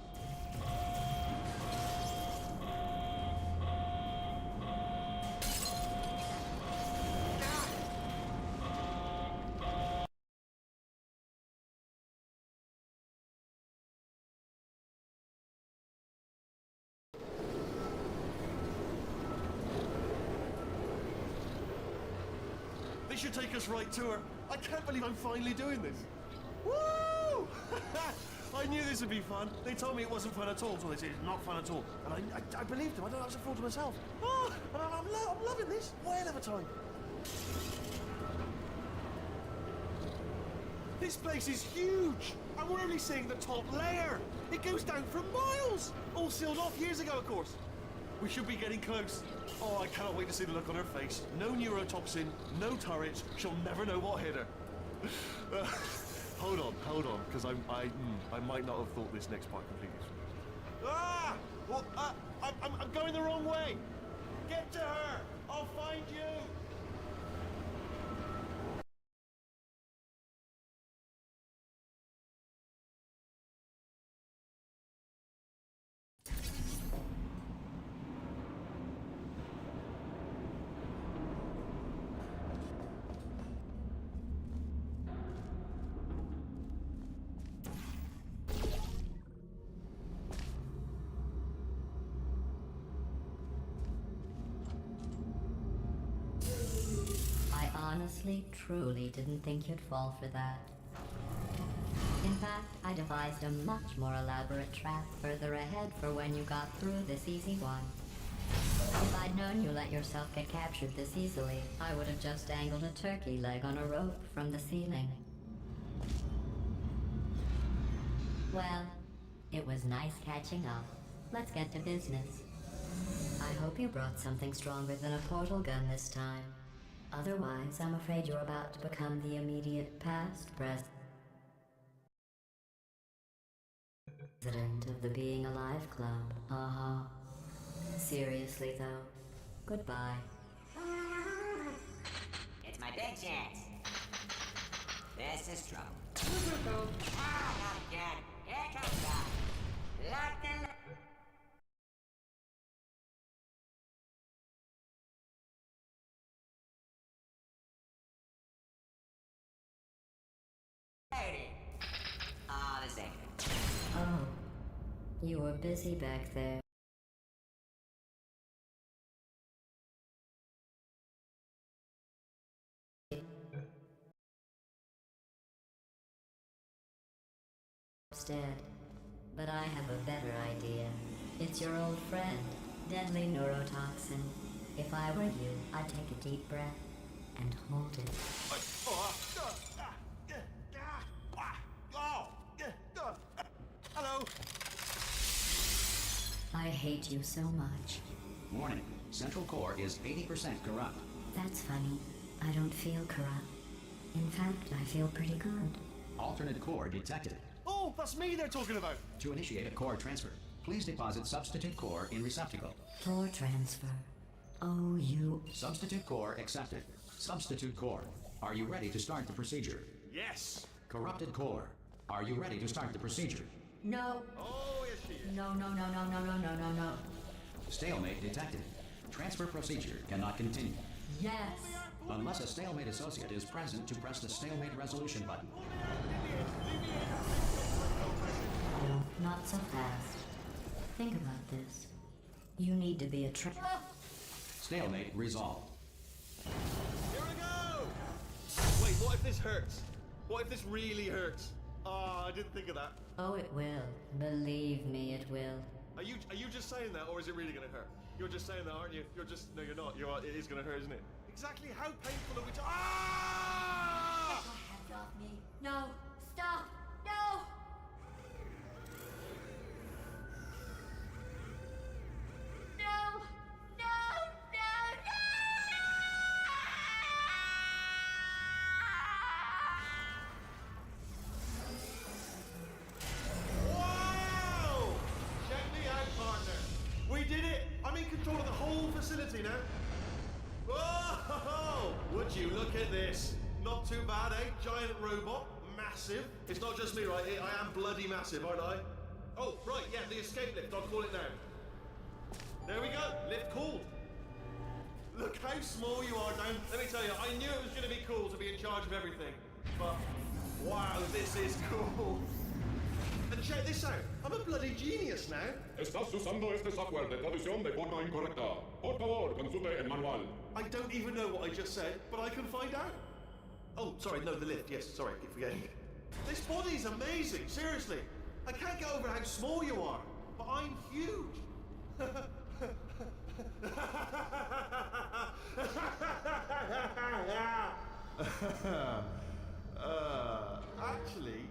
This should take us right to her. I can't believe I'm finally doing this. Woo! I knew this would be fun. They told me it wasn't fun at all, so they said it's not fun at all. And I believed them. I don't have to fall to myself. Oh, and I'm loving this. Whale of a time. This place is huge. And we're only seeing the top layer. It goes down for miles. All sealed off years ago, of course. We should be getting close. Oh, I cannot wait to see the look on her face. No neurotoxin, no turret. She'll never know what hit her. Hold on, because I might not have thought this next part completely through. Ah! Well, I'm going the wrong way. Get to her. I'll find you. honestly, truly didn't think you'd fall for that. In fact, I devised a much more elaborate trap further ahead for when you got through this easy one. If I'd known you let yourself get captured this easily, I would have just dangled a turkey leg on a rope from the ceiling. Well, it was nice catching up. Let's get to business. I hope you brought something stronger than a portal gun this time. Otherwise, I'm afraid you're about to become the immediate past president of the Being Alive Club. Haha. Seriously though, goodbye. It's my big chance. This is trouble. Ah, not again. Here comes Doc. Lock the lady. Ah, the same. Oh, you were busy back there. Instead, but I have a better idea. It's your old friend, deadly neurotoxin. If I were you, I'd take a deep breath and hold it. Hello. I hate you so much. Warning, Central Core is 80% corrupt. That's funny. I don't feel corrupt. In fact, I feel pretty good. Alternate core detected. Oh, that's me they're talking about. To initiate a core transfer, please deposit substitute core in receptacle. Floor transfer. Oh, you... Substitute core accepted. Substitute core, are you ready to start the procedure? Yes. Corrupted core, are you ready to start the procedure? No. Oh, yes, she is. No, no, no, no, no, no, no, no, no. Stalemate detected. Transfer procedure cannot continue. Yes. Unless a stalemate associate is present to press the stalemate resolution button. No, not so fast. Think about this. You need to be a Stalemate resolved. Here we go. Wait, what if this hurts? What if this really hurts? Ah, I didn't think of that. Oh, it will. Believe me, it will. Are you just saying that, or is it really gonna hurt? You're just saying that, aren't you? You're just no, you're not. It is gonna hurt, isn't it? Exactly how painful are we? Ah! Hands off me. No. Stop. No. No. No. No. Wow! Check me out, partner. We did it. I'm in control of the whole facility now. Whoa! Would you look at this? Not too bad, eh? Giant robot, massive. It's not just me, right? I am bloody massive, aren't I? Oh, right, yeah, the escape lift. I'll call it now. There we go. Lift called. Look how small you are, Dan. Let me tell you, I knew it was going to be cool to be in charge of everything. But, wow, this is cool. And check this out. I'm a bloody genius now. Estás usando este software de traducción de forma incorrecta. Por favor, consulte el manual. I don't even know what I just said, but I can find out. Oh, sorry, no, the lift. Yes, sorry, keep forgetting. This body's amazing, seriously. I can't get over how small you are, but I'm huge. Actually,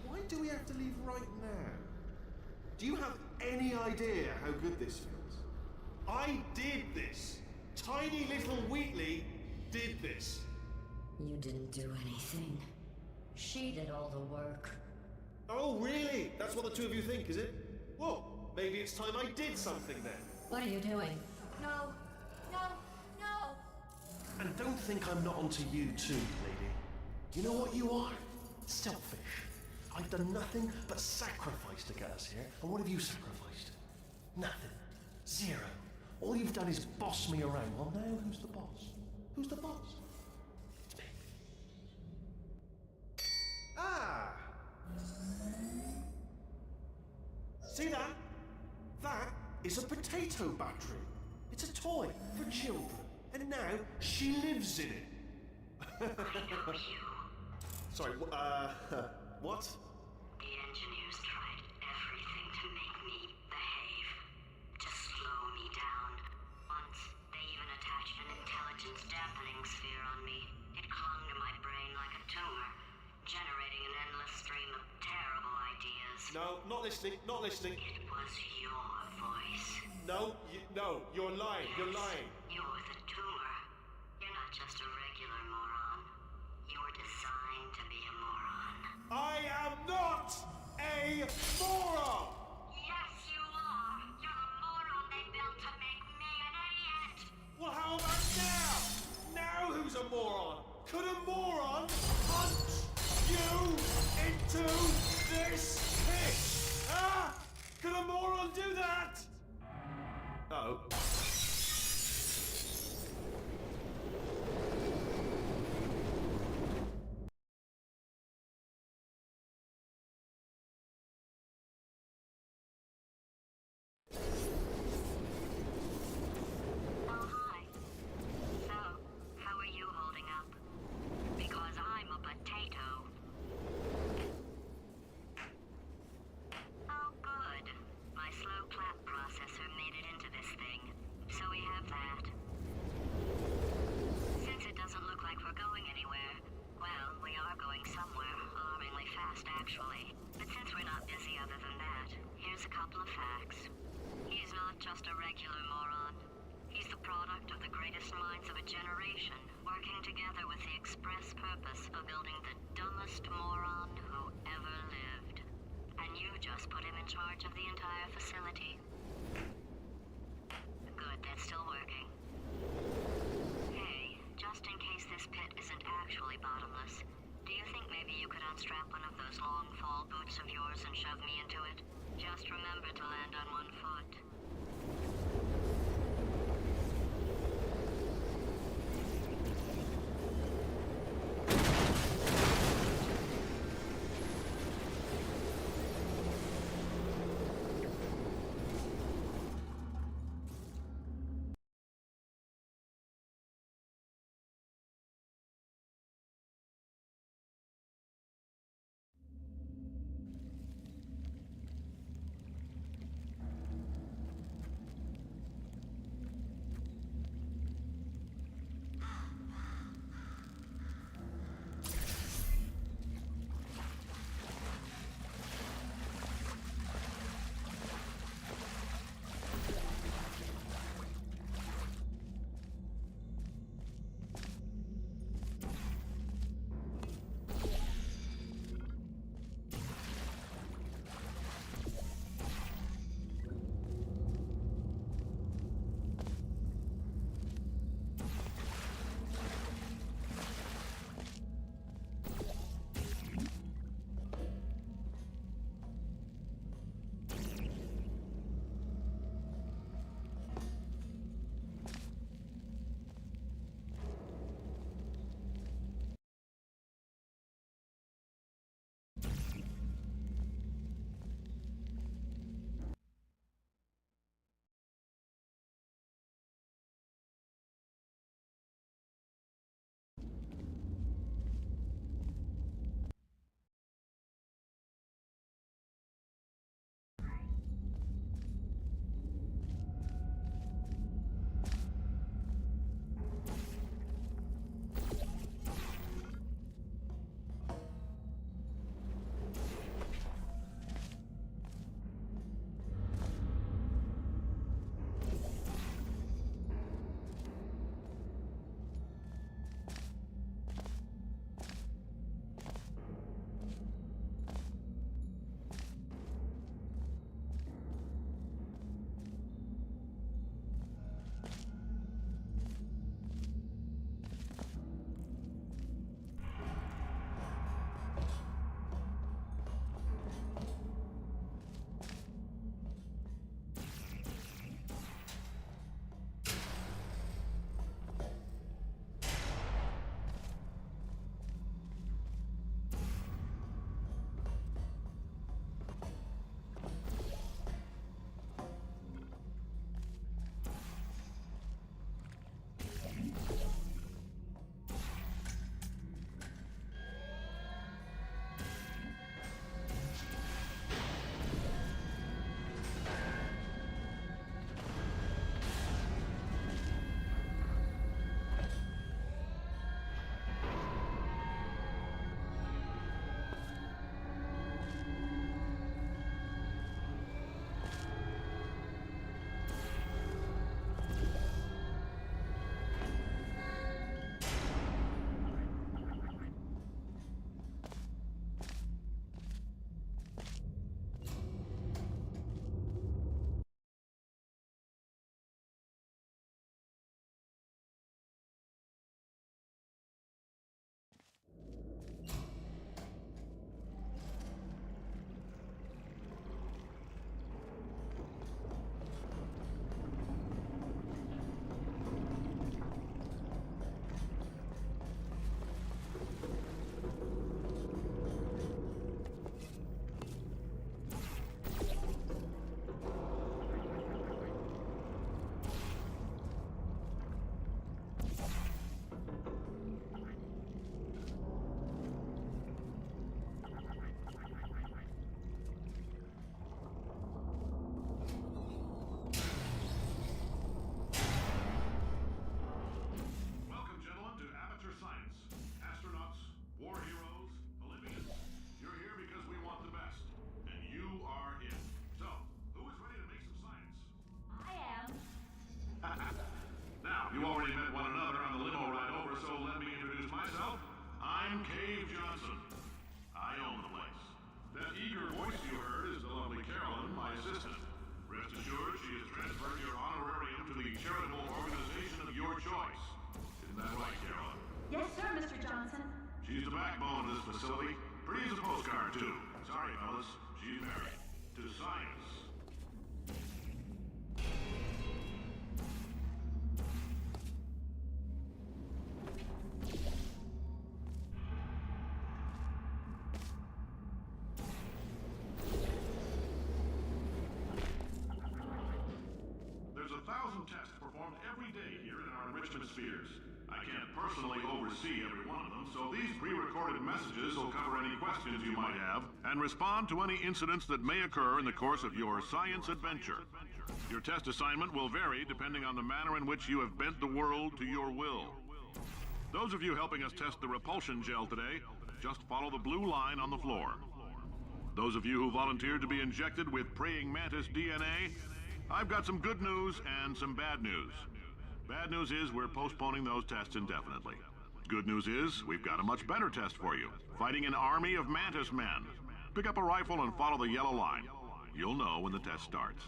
why do we have to leave right now? Do you have any idea how good this feels? I did this. Tiny little Wheatley did this. You didn't do anything. She did all the work. Oh, really? That's what the two of you think, is it? Well, maybe it's time I did something then. What are you doing? No. No. No. And don't think I'm not onto you too, lady. You know what you are? Selfish. I've done nothing but sacrifice to get us here. And what have you sacrificed? Nothing. Zero. All you've done is boss me around. Well, now who's the boss? Who's the boss? It's me. Ah! See that? That is a potato battery. It's a toy for children. And now she lives in it. Sorry, what? The engineers tried everything to make me behave, to slow me down. Once, they even attached an intelligence dampening sphere on me. It clung to my brain like a tumor, generating an endless stream of terrible ideas. No, not listening, not listening. It was your voice. No, you're lying, you're lying. You're the tumor. You're not just a regular moron. You're designed to be a moron. I am not a moron! Yes, you are. You're the moron they built to make me an idiot. Well, how about now? Now who's a moron? Could a moron punch you into this pit? Ah! Could a moron do that? Uh-oh. Oh, hi. So, how are you holding up? Because I'm a potato. Oh, good. My slow clap processor made it into this thing. So we have that. Since it doesn't look like we're going anywhere, well, we are going somewhere, alarmingly fast, actually. But since we're not busy other than that, here's a couple of facts. He's not just a regular moron. He's the product of the greatest minds of a generation, working together with the express purpose of building the dumbest moron who ever lived. And you just put him in charge of the entire facility. Good, that's still working. Hey, just in case this pit isn't actually bottomless, do you think maybe you could unstrap one of those long fall boots of yours and shove me into it? Just remember to land on one foot. science. There's 1,000 tests performed every day here in our enrichment spheres. I can't personally oversee every one of them, so these pre-recorded messages will cover any questions you might have and respond to any incidents that may occur in the course of your science adventure. Your test assignment will vary depending on the manner in which you have bent the world to your will. Those of you helping us test the repulsion gel today, just follow the blue line on the floor. Those of you who volunteered to be injected with praying mantis DNA, I've got some good news and some bad news. Bad news is we're postponing those tests indefinitely. Good news is we've got a much better test for you. Fighting an army of mantis men. Pick up a rifle and follow the yellow line. You'll know when the test starts.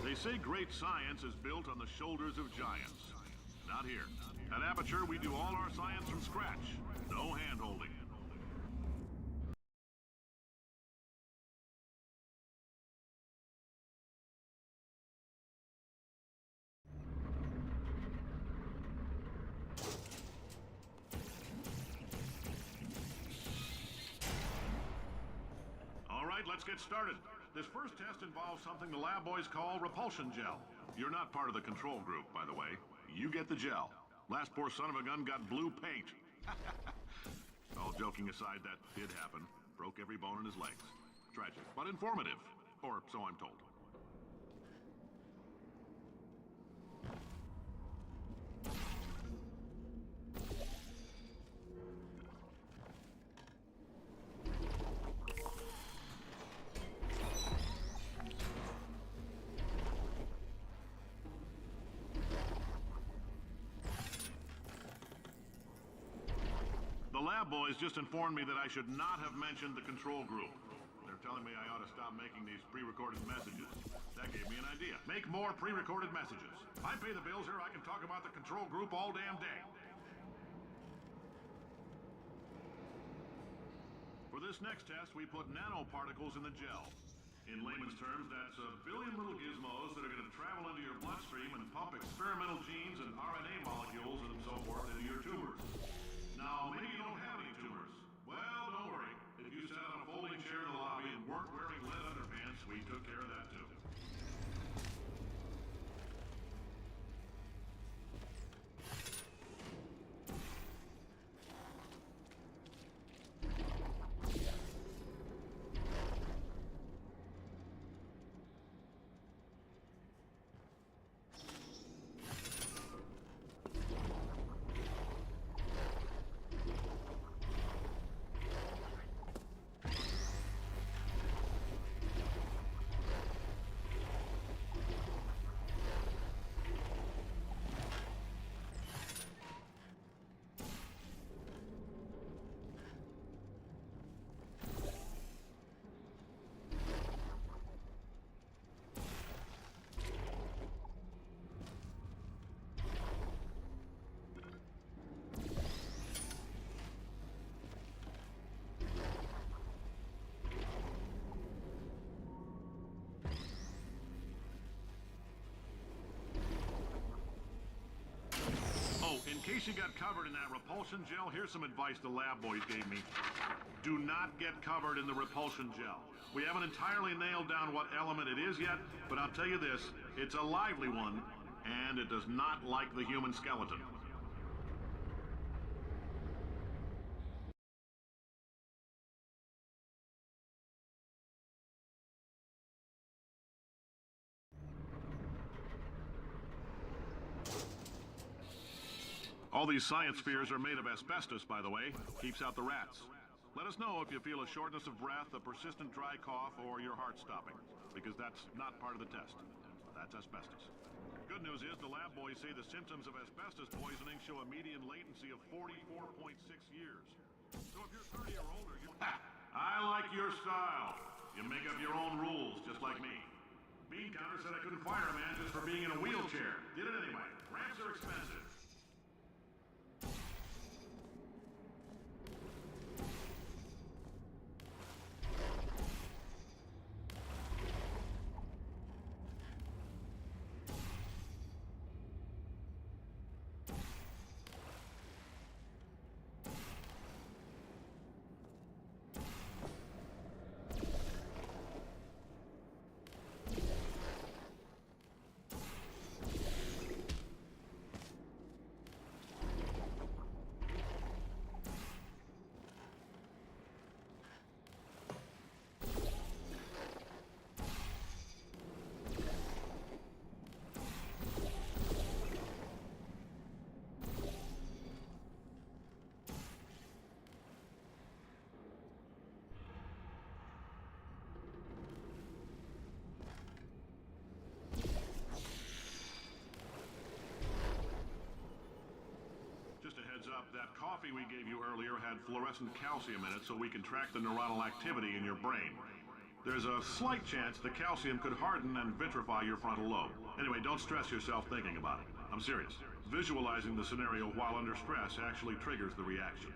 They say great science is built on the shoulders of giants. Not here. At Aperture, we do all our science from scratch. No hand-holding. All right, let's get started. This first test involves something the lab boys call repulsion gel. You're not part of the control group, by the way. You get the gel. Last poor son of a gun got blue paint. All joking aside, that did happen. Broke every bone in his legs. Tragic, but informative. Or so I'm told. The lab boys just informed me that I should not have mentioned the control group. They're telling me I ought to stop making these pre-recorded messages. That gave me an idea. Make more pre-recorded messages. I pay the bills here, I can talk about the control group all damn day. For this next test, we put nanoparticles in the gel. In layman's terms, that's a billion little gizmos that are going to travel into your bloodstream and pump experimental genes and RNA molecules and so forth into your tumors. Now, maybe you don't have any tumors. Well, don't worry. If you sat on a folding chair in the lobby and weren't wearing lead underpants, we took care of that too. case you got covered in that repulsion gel, here's some advice the lab boys gave me. Do not get covered in the repulsion gel. We haven't entirely nailed down what element it is yet, but I'll tell you this, it's a lively one, and it does not like the human skeleton. All these science spheres are made of asbestos, by the way. Keeps out the rats. Let us know if you feel a shortness of breath, a persistent dry cough, or your heart stopping, because that's not part of the test. That's asbestos. Good news is the lab boys say the symptoms of asbestos poisoning show a median latency of 44.6 years. So if you're 30 or older, I like your style. You make up your own rules, just like me. Bean Counter said I couldn't fire a man just for being in a wheelchair. Did it anyway. Ramps are expensive. Up, that coffee we gave you earlier had fluorescent calcium in it so we can track the neuronal activity in your brain. There's a slight chance the calcium could harden and vitrify your frontal lobe. Anyway, don't stress yourself thinking about it. I'm serious. Visualizing the scenario while under stress actually triggers the reaction.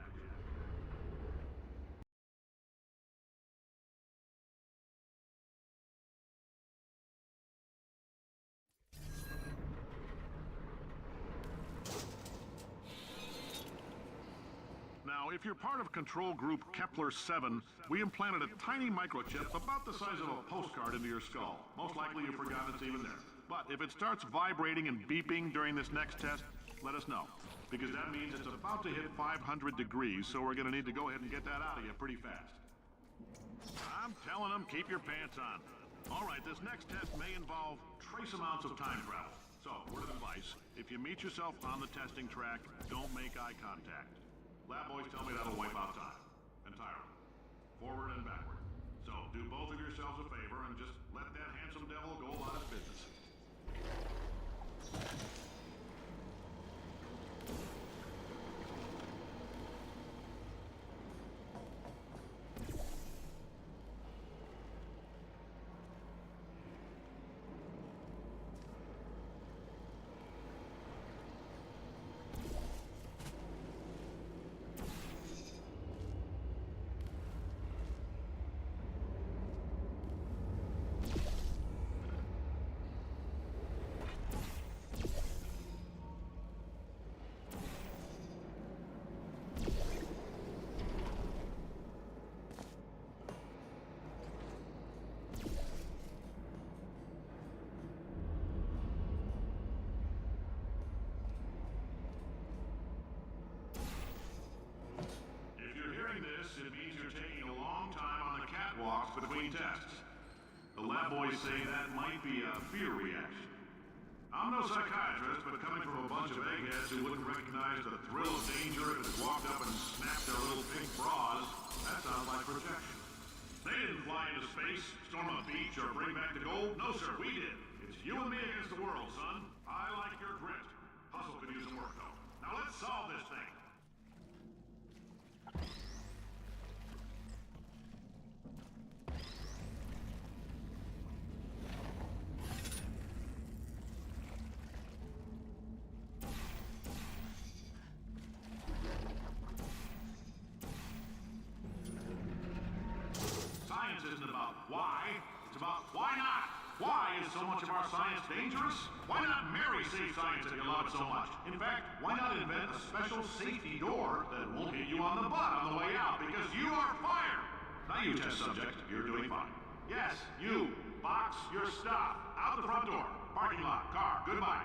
If you're part of control group Kepler-7, we implanted a tiny microchip about the size of a postcard into your skull. Most likely you've forgotten it's even there. But if it starts vibrating and beeping during this next test, let us know. Because that means it's about to hit 500 degrees, so we're going to need to go ahead and get that out of you pretty fast. I'm telling them, keep your pants on. All right, this next test may involve trace amounts of time travel. So, word of advice, if you meet yourself on the testing track, don't make eye contact. Lab boys tell me that'll wipe out time. Entirely. Forward and backward. So do both of yourselves a favor and just let that handsome devil go about his business. Between tests. The lab boys say that might be a fear reaction. I'm no psychiatrist, but coming from a bunch of eggheads who wouldn't recognize the thrill of danger if it walked up and snapped their little pink bras, that sounds like protection. They didn't fly into space, storm a beach, or bring back the gold. No, sir, we did. It's you and me against the world, son. I like your grit. Hustle could use some work, though. Now let's solve this thing. Why is so much of our science dangerous? Why not marry safe science if you love it so much? In fact, why not invent a special safety door that won't hit you on the butt on the way out because you are fired? Now you test subject, you're doing fine. Yes, you. Box your stuff. Out the front door. Parking lot. Car. Goodbye.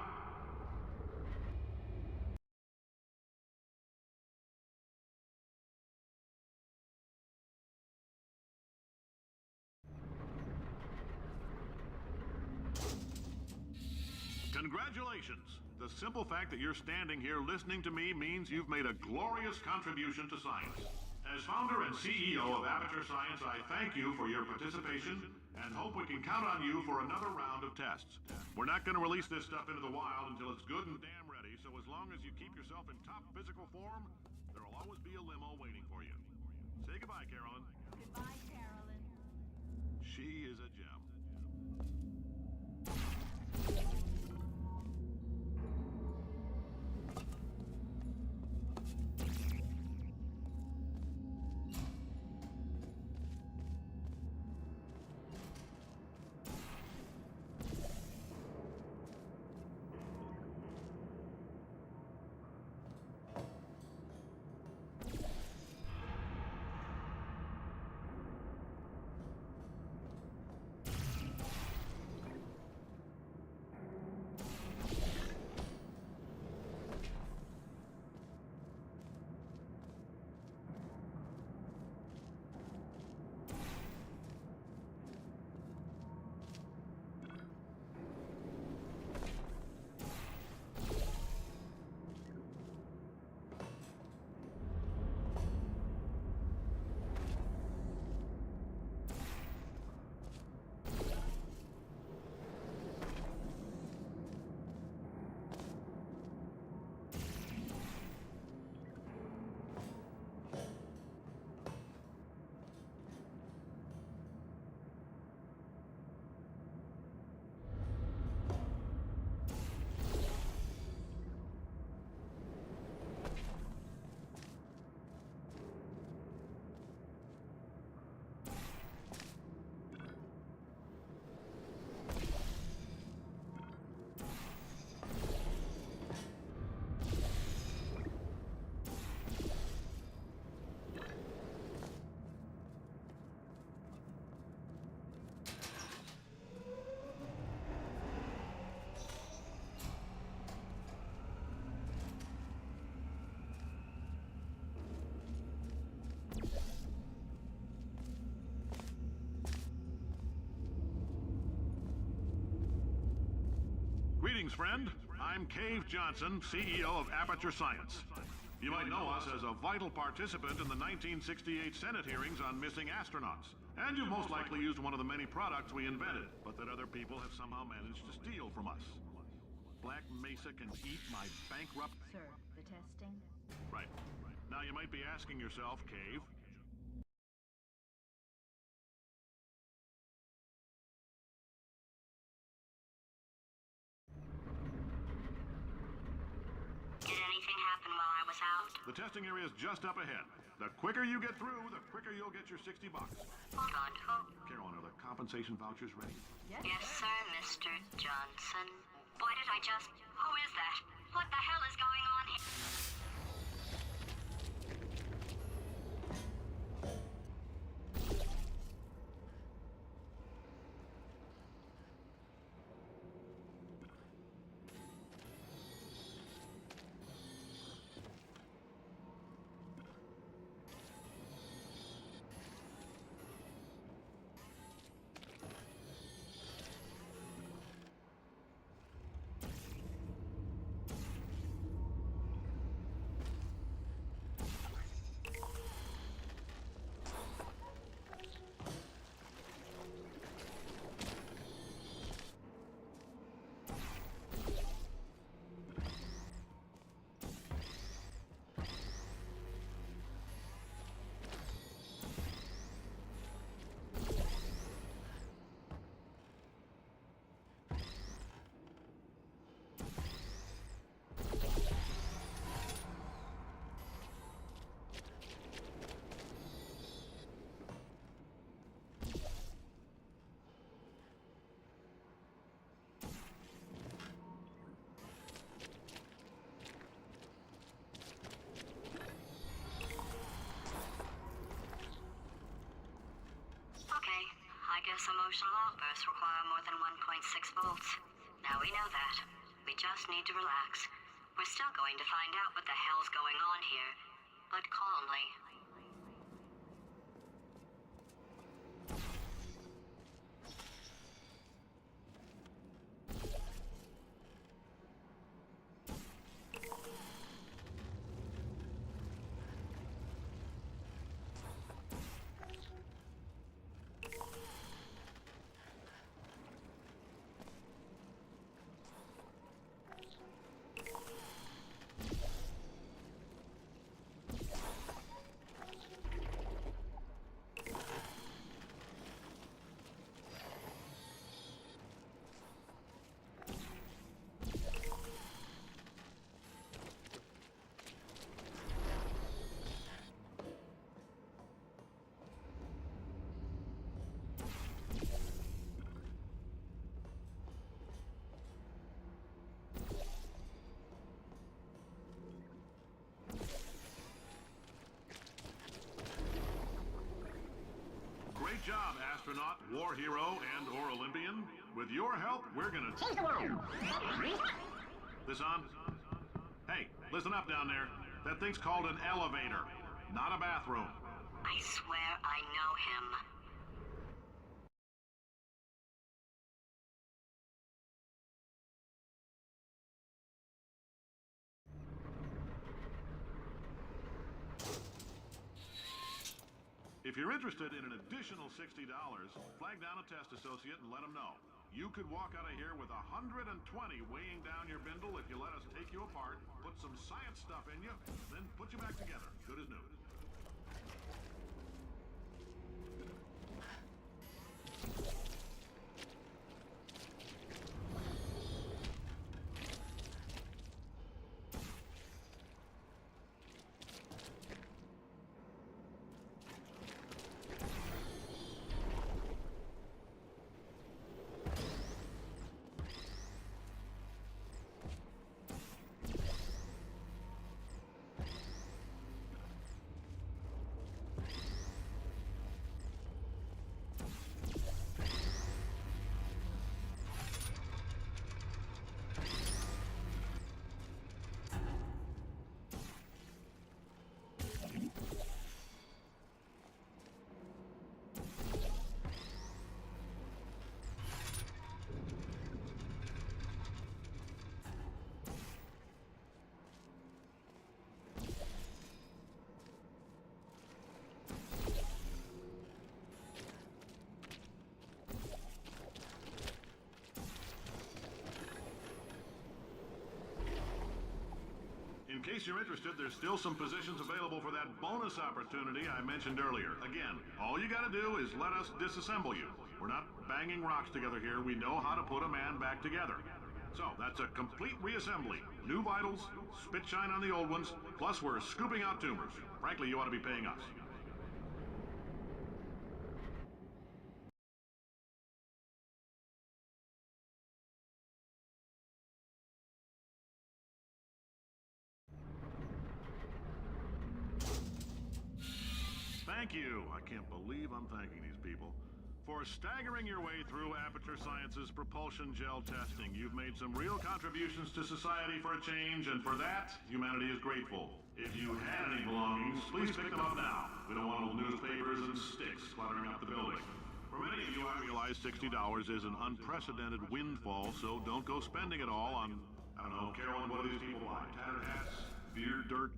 Congratulations! The simple fact that you're standing here listening to me means you've made a glorious contribution to science. As founder and CEO of Aperture Science, I thank you for your participation and hope we can count on you for another round of tests. We're not going to release this stuff into the wild until it's good and damn ready, so as long as you keep yourself in top physical form, there'll always be a limo waiting for you. Say goodbye, Carolyn. Goodbye, Carolyn. She is a gem. Greetings, friend. I'm Cave Johnson, CEO of Aperture Science. You might know us as a vital participant in the 1968 Senate hearings on missing astronauts. And you've most likely used one of the many products we invented, but that other people have somehow managed to steal from us. Black Mesa can eat my bankrupt... Sir, the testing? Right. Now you might be asking yourself, Cave, did anything happen while I was out? the testing area is just up ahead. The quicker you get through, the quicker you'll get your $60. Hold on, who? Carolyn, are the compensation vouchers ready? Yes, sir, Mr. Johnson. Why did I just... Who is that? What the hell is going on here? guess emotional outbursts require more than 1.6 volts. Now we know that. We just need to relax. We're still going to find out what the hell's going on here, but calmly. Great job, astronaut, war hero, and/or Olympian. With your help, we're gonna change the world. This on? Hey, listen up down there. That thing's called an elevator, not a bathroom. I swear I know him. If you're interested in an additional $60, flag down a test associate and let them know. You could walk out of here with 120 weighing down your bindle if you let us take you apart, put some science stuff in you, then put you back together, good as new. In case you're interested, there's still some positions available for that bonus opportunity I mentioned earlier. Again, all you gotta do is let us disassemble you. We're not banging rocks together here. We know how to put a man back together. So, that's a complete reassembly. New vitals, spit shine on the old ones, plus we're scooping out tumors. Frankly, you ought to be paying us. Thank you. I can't believe I'm thanking these people. For staggering your way through Aperture Science's propulsion gel testing, you've made some real contributions to society for a change, and for that, humanity is grateful. If you had any belongings, please pick them up now. We don't want old newspapers and sticks cluttering up the building. For many of you, I realize $60 is an unprecedented windfall, so don't go spending it all on, I don't know, Carolyn, what do these people buy? Tattered hats, beer, dirt.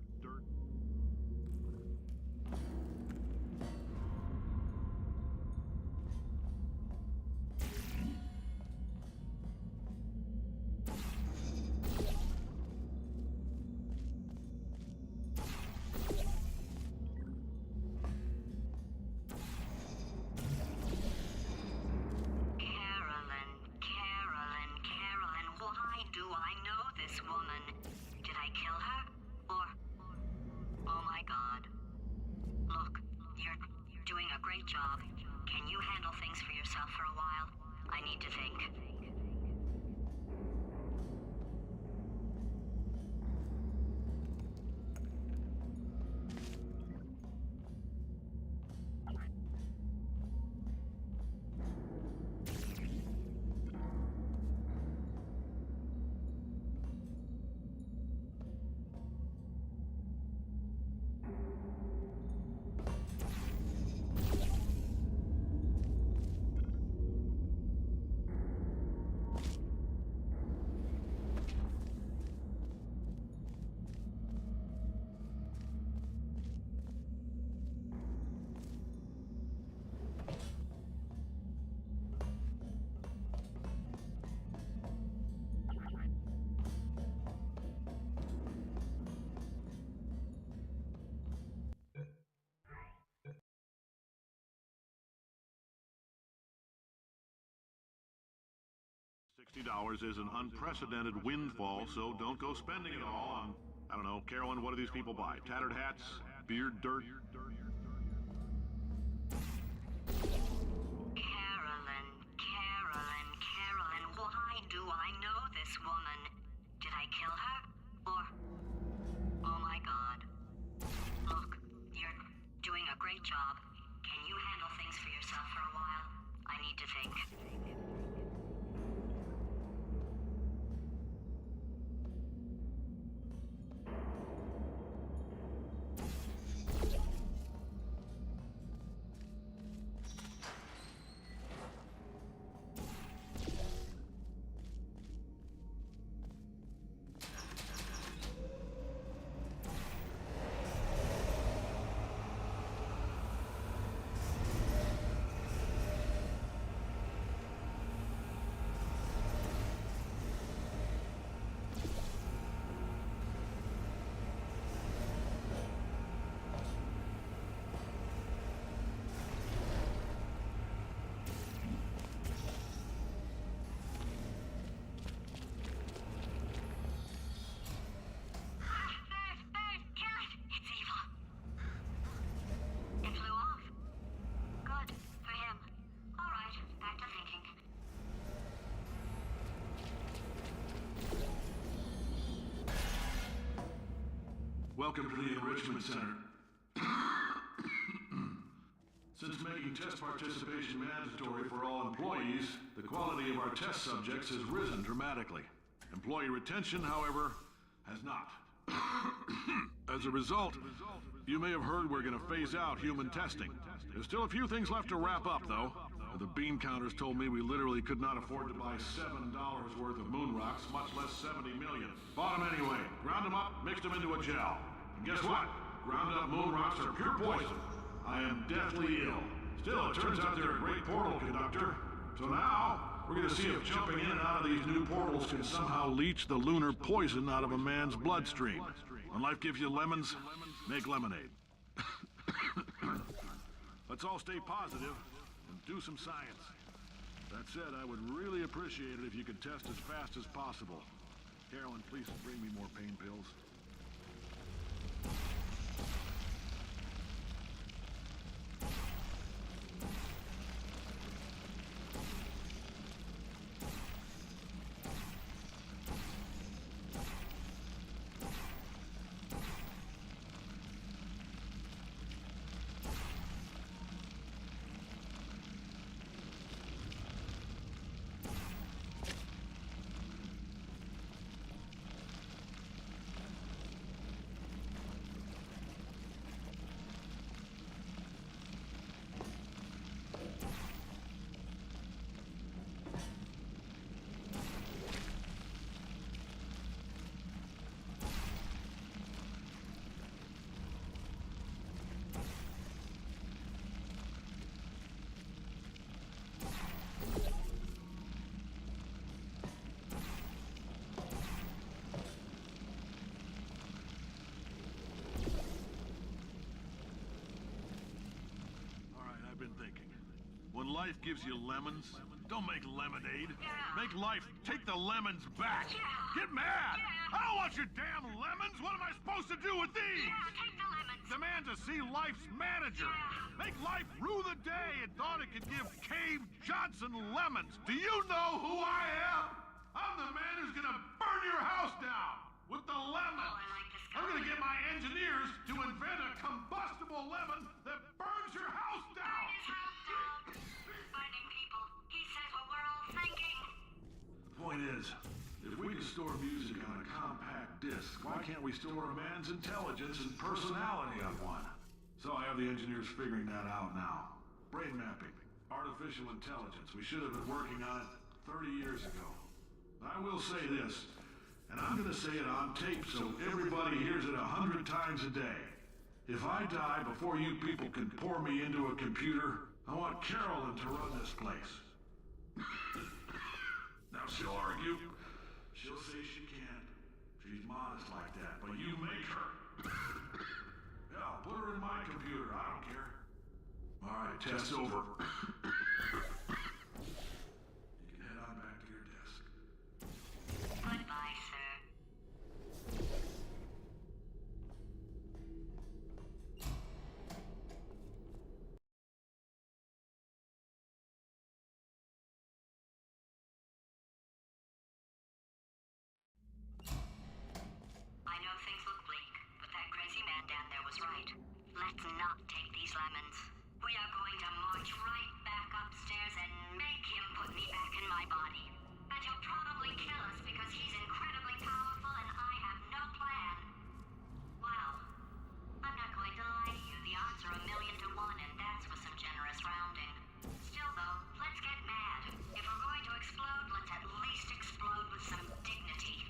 Job. Can you handle things for yourself for a while? I need to think. $60 is an unprecedented windfall, so don't go spending it all on, I don't know, Carolyn, what do these people buy? Tattered hats? Beard dirt? Carolyn, why do I know this woman? Did I kill her? Or... Oh my God. Look, you're doing a great job. Can you handle things for yourself for a while? I need to think. Welcome to the Enrichment Center. Since making test participation mandatory for all employees, the quality of our test subjects has risen dramatically. Employee retention, however, has not. As a result, you may have heard we're going to phase out human testing. There's still a few things left to wrap up, though. The bean counters told me we literally could not afford to buy $7 worth of moon rocks, much less 70 million. Bought them anyway. Ground them up, mixed them into a gel. And guess what? Ground up moon rocks are pure poison. I am deathly ill. Still, it turns out they're a great portal conductor. So now, we're going to see if jumping in and out of these new portals can somehow leach the lunar poison out of a man's bloodstream. When life gives you lemons, make lemonade. Let's all stay positive and do some science. That said, I would really appreciate it if you could test as fast as possible. Carolyn, please bring me more pain pills. When life gives you lemons, don't make lemonade. Make life take the lemons back. Get mad! I don't want your damn lemons! What am I supposed to do with these? Take the lemons. Demand to see life's manager. Make life rue the day and thought it could give Cave Johnson lemons. Do you know who I am? I'm the man who's gonna burn your house down with the lemons. I'm gonna get my engineers to invent a combustible lemon that burns your house down. Finding people. He says what we're all thinking. The point is, if we can store music on a compact disc, why can't we store a man's intelligence and personality on one? So I have the engineers figuring that out now. Brain mapping, artificial intelligence. We should have been working on it 30 years ago. I will say this, and I'm gonna say it on tape so everybody hears it 100 times a day. If I die before you people can pour me into a computer, I want Carolyn to run this place. Now she'll argue. She'll say she can't. She's modest like that, but you make her. Yeah, put her in my computer. I don't care. All right, test over. You can head on back to your desk. was right. Let's not take these lemons. We are going to march right back upstairs and make him put me back in my body. And he'll probably kill us because he's incredibly powerful and I have no plan. Well, I'm not going to lie to you. The odds are 1,000,000 to 1, and that's with some generous rounding. Still, though, let's get mad. If we're going to explode, let's at least explode with some dignity.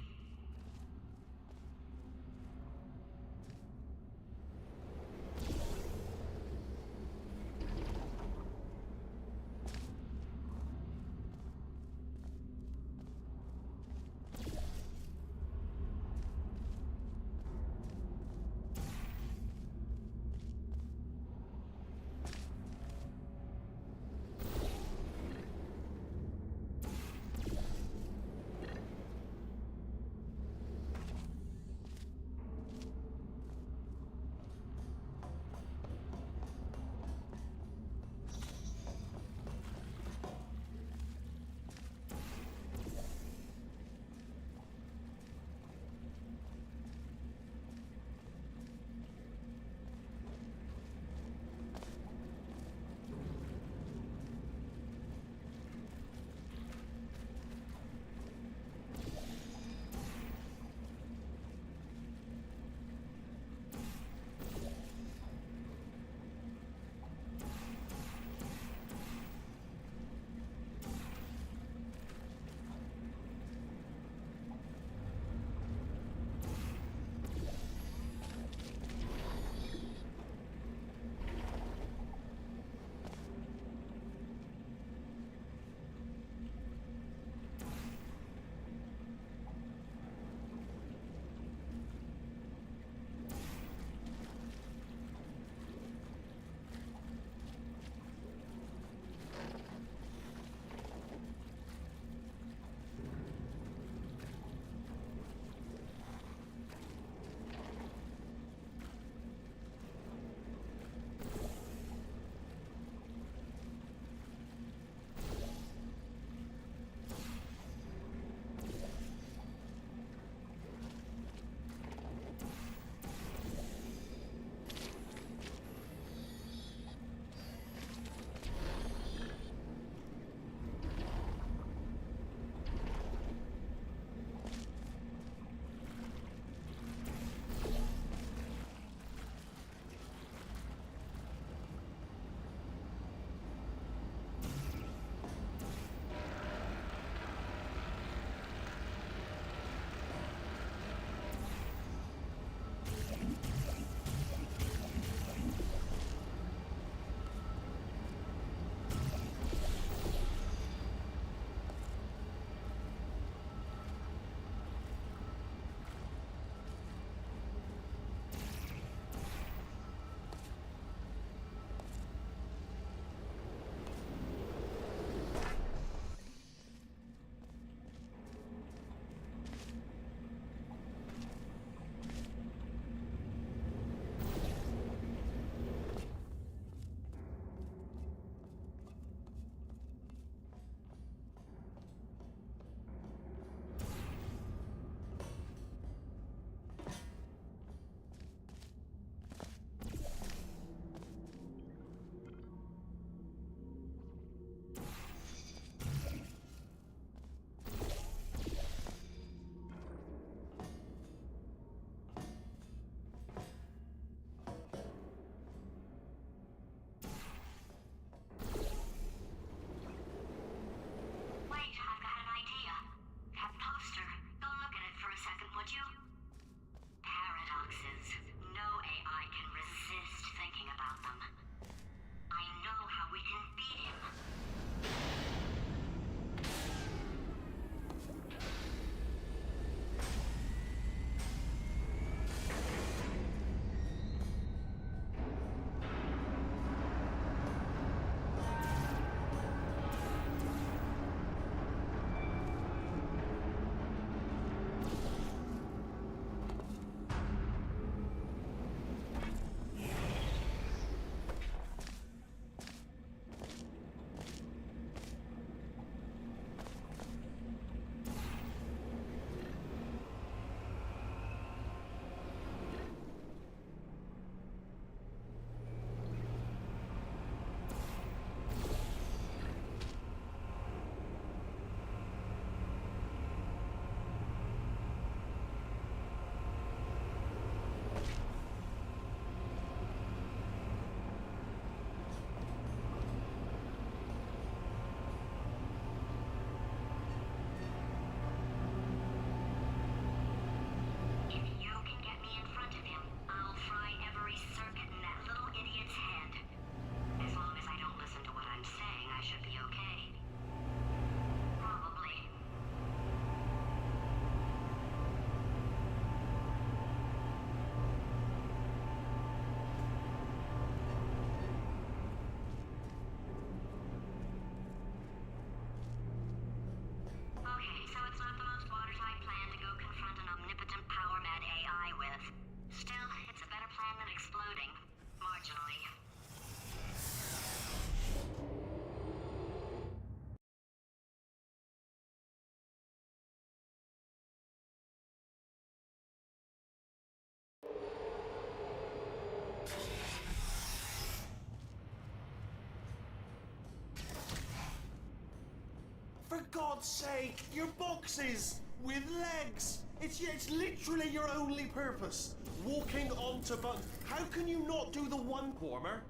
God's sake, your boxes with legs. It's literally your only purpose. Walking onto buttons. How can you not do the one warmer?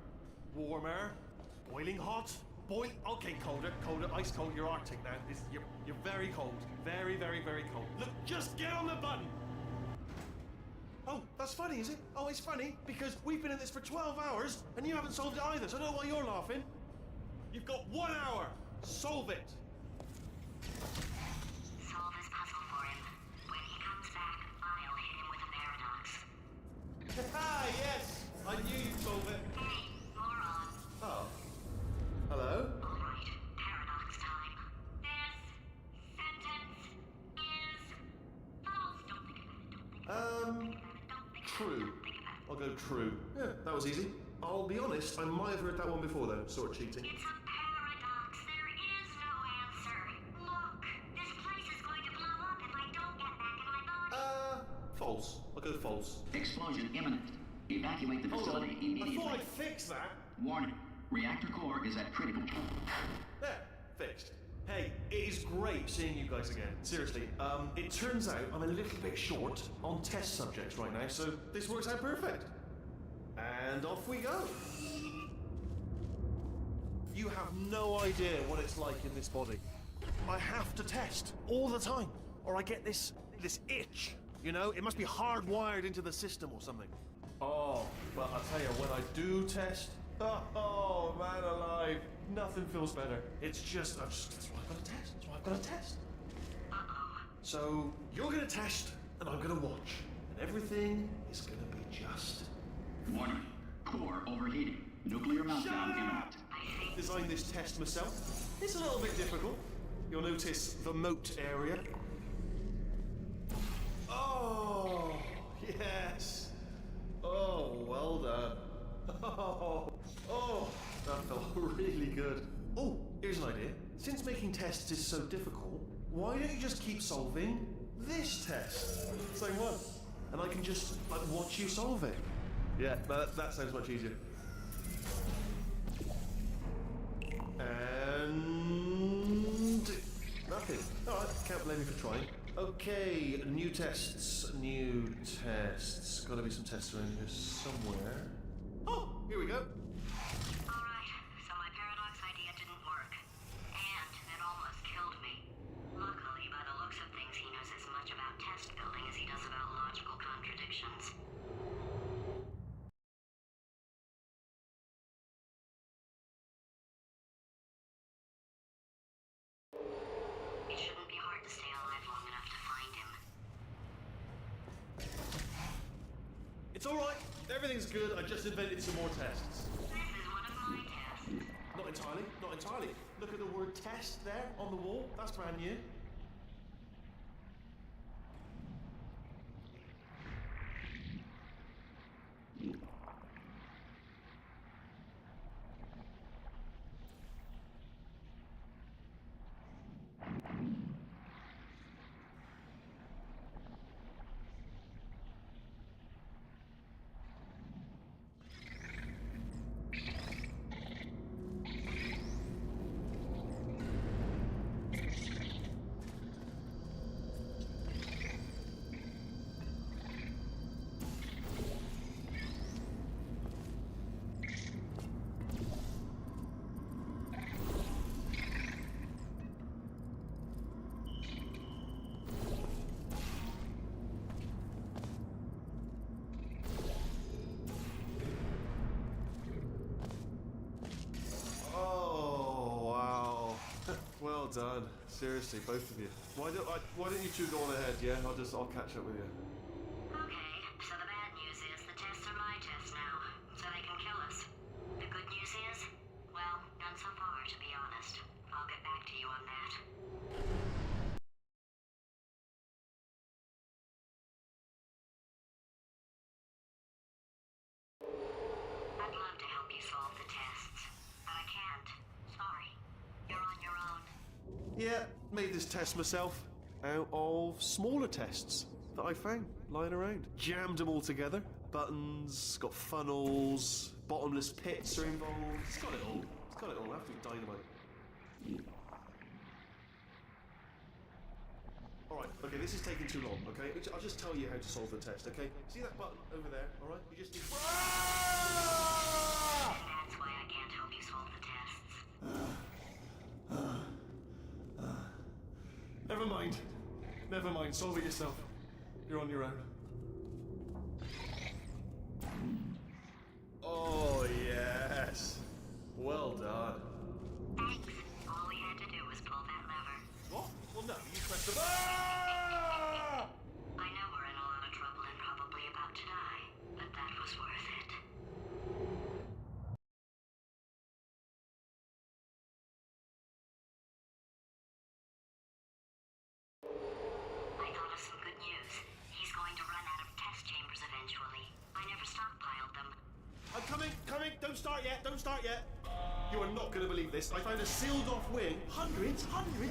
Warmer. Boiling hot. Okay, colder, ice cold. You're Arctic now. You're very cold. Very, very, very cold. Look, just get on the button. Oh, that's funny, is it? Oh, it's funny because we've been at this for 12 hours and you haven't solved it either, so I don't know why you're laughing. You've got 1 hour. Solve it. Solve his puzzle for him. When he comes back, I'll hit him with a paradox. Ah, yes. I knew you'd solve it. Hey, moron. Oh. Hello? All right, paradox time. This sentence is false. Don't think about it. True. I'll go true. Yeah, that was easy. I'll be honest, I might have heard that one before though, sort of cheating. It's a paradox. There is no answer. Look, this place is going to blow up if I don't get back in my body. False. I'll go false. Explosion imminent. Evacuate the facility I immediately. thought I'd fix that. Warning. Reactor core is at critical. There, fixed. Hey, it is great seeing you guys again. Seriously, it turns out I'm a little bit short on test subjects right now, so this works out perfect. And off we go. You have no idea what it's like in this body. I have to test all the time, or I get this itch. You know, it must be hardwired into the system or something. Oh, but I tell you, when I do test, oh man alive, nothing feels better. It's just, that's why I've got to test. That's why I've got to test. So you're gonna test, and I'm gonna watch, and everything is gonna be just. Warning. Core overheating. Nuclear meltdown imminent. Designed this test myself. It's a little bit difficult. You'll notice the moat area. Oh, yes. Oh, well done. Oh, that felt really good. Oh, here's an idea. Since making tests is so difficult, why don't you just keep solving this test? Same one. And I can just, watch you solve it. Yeah, that sounds much easier. And nothing. Alright, can't blame me for trying. Okay, new tests. Gotta be some tests around here somewhere. Oh, here we go. Alright, so my paradox idea didn't work. And it almost killed me. Luckily, by the looks of things, he knows as much about test building as he does about logical contradictions. It shouldn't be hard to stay alive long enough to find him. It's alright. Everything's good. I just invented some more tests. This is one of my tests. Not entirely. Look at the word test there on the wall. That's brand new. Well done. Seriously, both of you. Why don't you two go on ahead, yeah? I'll catch up with you. Okay, so the bad news is the tests are my tests now, so they can kill us. The good news is, well, none so far, to be honest. I'll get back to you on that. I'd love to help you solve the tests, but I can't. Sorry. You're on your own. Yeah, made this test myself out of smaller tests that I found lying around. Jammed them all together. Buttons, got funnels, bottomless pits are involved. It's got it all. Absolute dynamite. Alright, okay, this is taking too long, okay? I'll just tell you how to solve the test, okay? See that button over there, alright? You just need... That's why I can't help you solve the tests. Never mind. Never mind, solve it yourself. You're on your own. Oh, yes. Well done. Thanks. All we had to do was pull that lever. What? Well, no, you pressed the... I know we're in a lot of trouble and probably about to die, but that was worth it. I thought of some good news. He's going to run out of test chambers eventually. I never stockpiled them. I'm coming! Don't start yet! You are not going to believe this. I found a sealed-off wing. Hundreds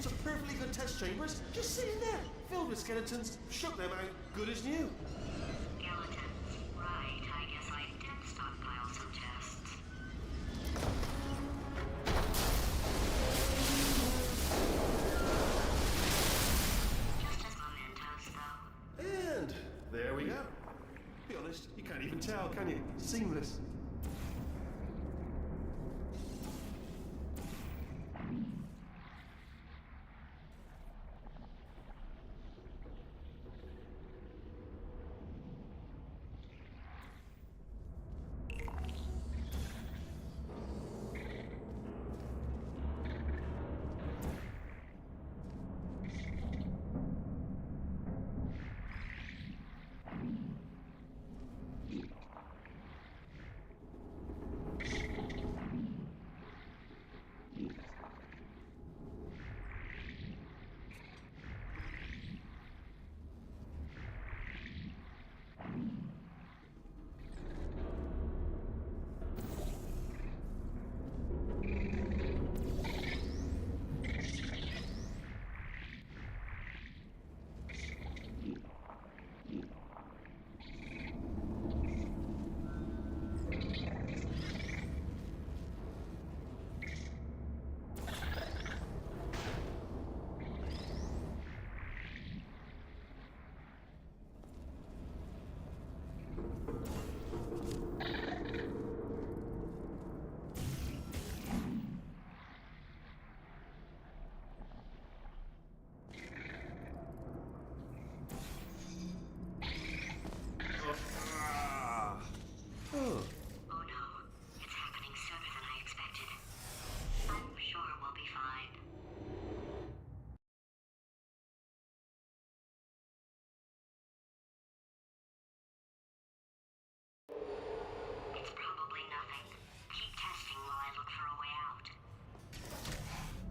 of perfectly good test chambers just sitting there, filled with skeletons. Shook them out, good as new. Skeletons. Right, I guess I did stockpile some tests. Just as mementos, though. And there we go. Be honest, you can't even tell, can you? Seamless.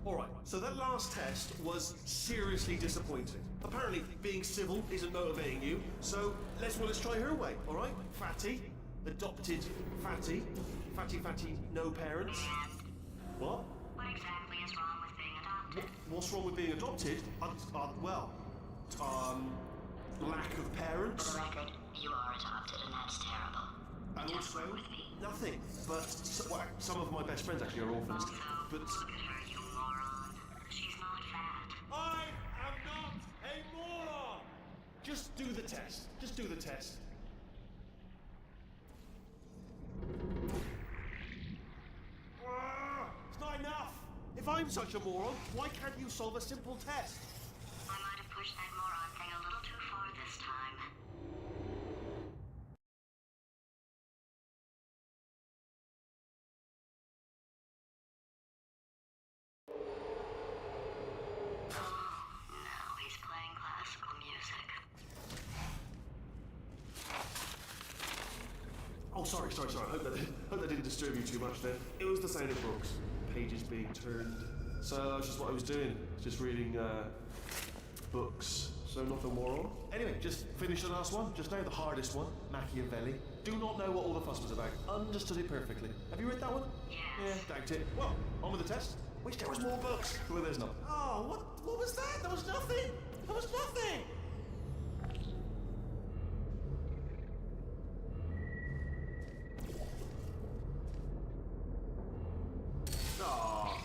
Alright, so that last test was seriously disappointing. Apparently, being civil isn't motivating you, so let's try her way, alright? Fatty, adopted Fatty, no parents. What? What exactly is wrong with being adopted? What's wrong with being adopted? Lack of parents. For the record, you are adopted, and that's terrible. And Just also, work with me. nothing. But some of my best friends actually are orphans. Also, But look at her, you moron. She's not fat. I am not a moron. Just do the test. Just do the test. It's not enough. If I'm such a moron, why can't you solve a simple test? I might have pushed that moron thing a little too far this time. Now he's playing classical music. Oh, sorry. Hope that didn't disturb you too much then. It was the sound of books. Pages being turned. So that's just what I was doing. Just reading, books. So nothing more on. Anyway, just finished the last one. Just now, the hardest one. Machiavelli. Do not know what all the fuss was about. Understood it perfectly. Have you read that one? Yes. Yeah, doubt it. Well, on with the test. Wish there was more books. Well, there's none. Oh, what was that? There was nothing. There was nothing.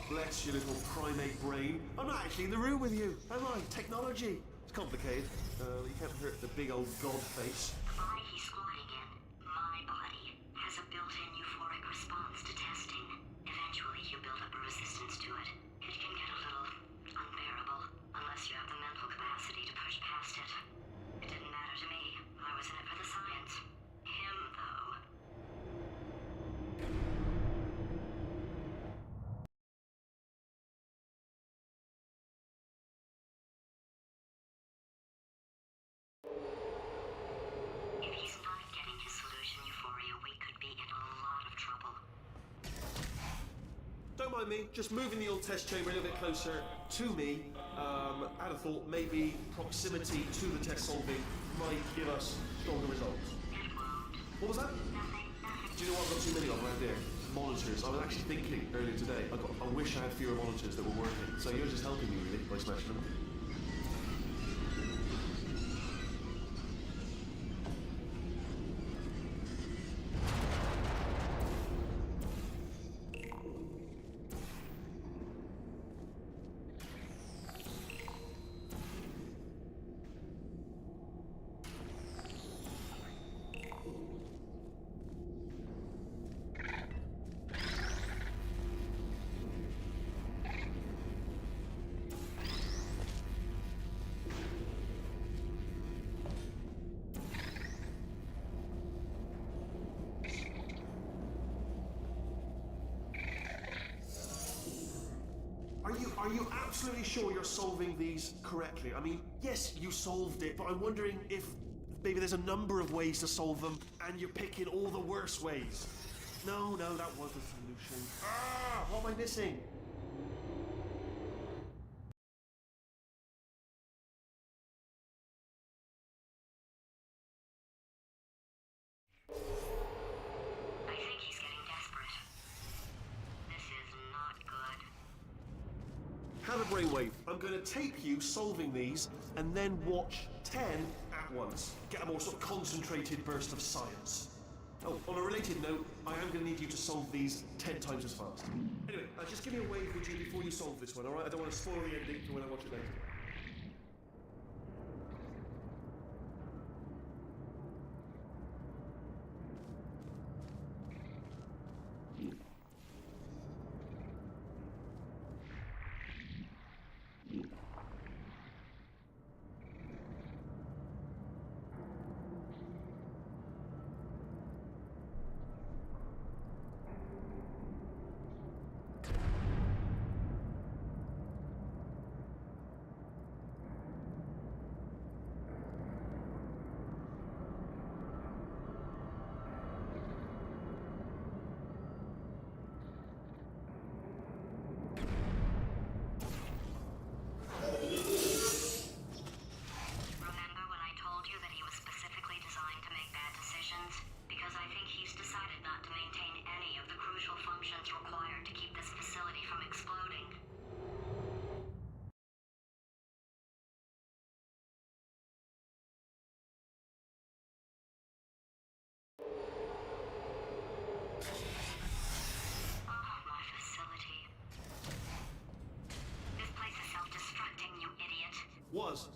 Bless your little primate brain. I'm not actually in the room with you, am I? Technology. It's complicated. You can't hurt the big old god face. The body he's squatting in, my body, has a built-in euphoric response to testing. Eventually, you build up a resistance to it. It can get a little unbearable, unless you have the mental capacity to push past it. It didn't matter to me. I was in it for the science. Him, though. If he's not getting his solution euphoria, we could be in a lot of trouble. Don't mind me, just moving the old test chamber a little bit closer to me. I'd have thought maybe proximity to the test solving might give us stronger results. What was that? Do you know what? I've got too many of around here. Monitors. I was actually thinking earlier today, I wish I had fewer monitors that were working. So you're just helping me really by smashing them. Are you absolutely sure you're solving these correctly? I mean, yes, you solved it, but I'm wondering if maybe there's a number of ways to solve them, and you're picking all the worst ways. No, that was the solution. What am I missing? I think he's getting desperate. This is not good. Have a brainwave. I'm going to tape you solving these, and then watch 10 at once. Get a more sort of concentrated burst of science. Oh, on a related note, I am going to need you to solve these 10 times as fast. Anyway, just give me a wave, would you, before you solve this one, alright? I don't want to spoil the ending for when I watch it later.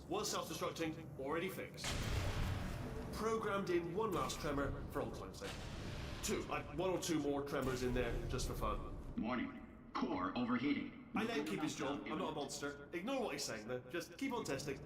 Was self-destructing, already fixed. Programmed in one last tremor for old time's sake. One or two more tremors in there, just for fun. Warning. Core overheating. I let him keep his job, I'm not a monster. Ignore what he's saying though, just keep on testing.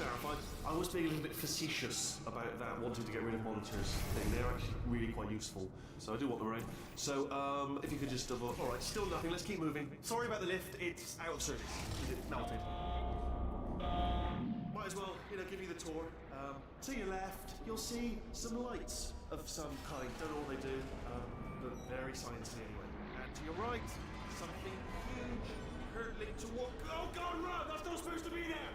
clarify, I was being a little bit facetious about that wanting to get rid of monitors thing. They're actually really quite useful, so I do want them around. So, if you could just double... Alright, still nothing, let's keep moving. Sorry about the lift, it's out of service. It melted. Might as well, give you the tour. To your left, you'll see some lights of some kind. Don't know what they do, but very sciencey anyway. And to your right, something huge hurtling toward... Oh God, run! That's not supposed to be there!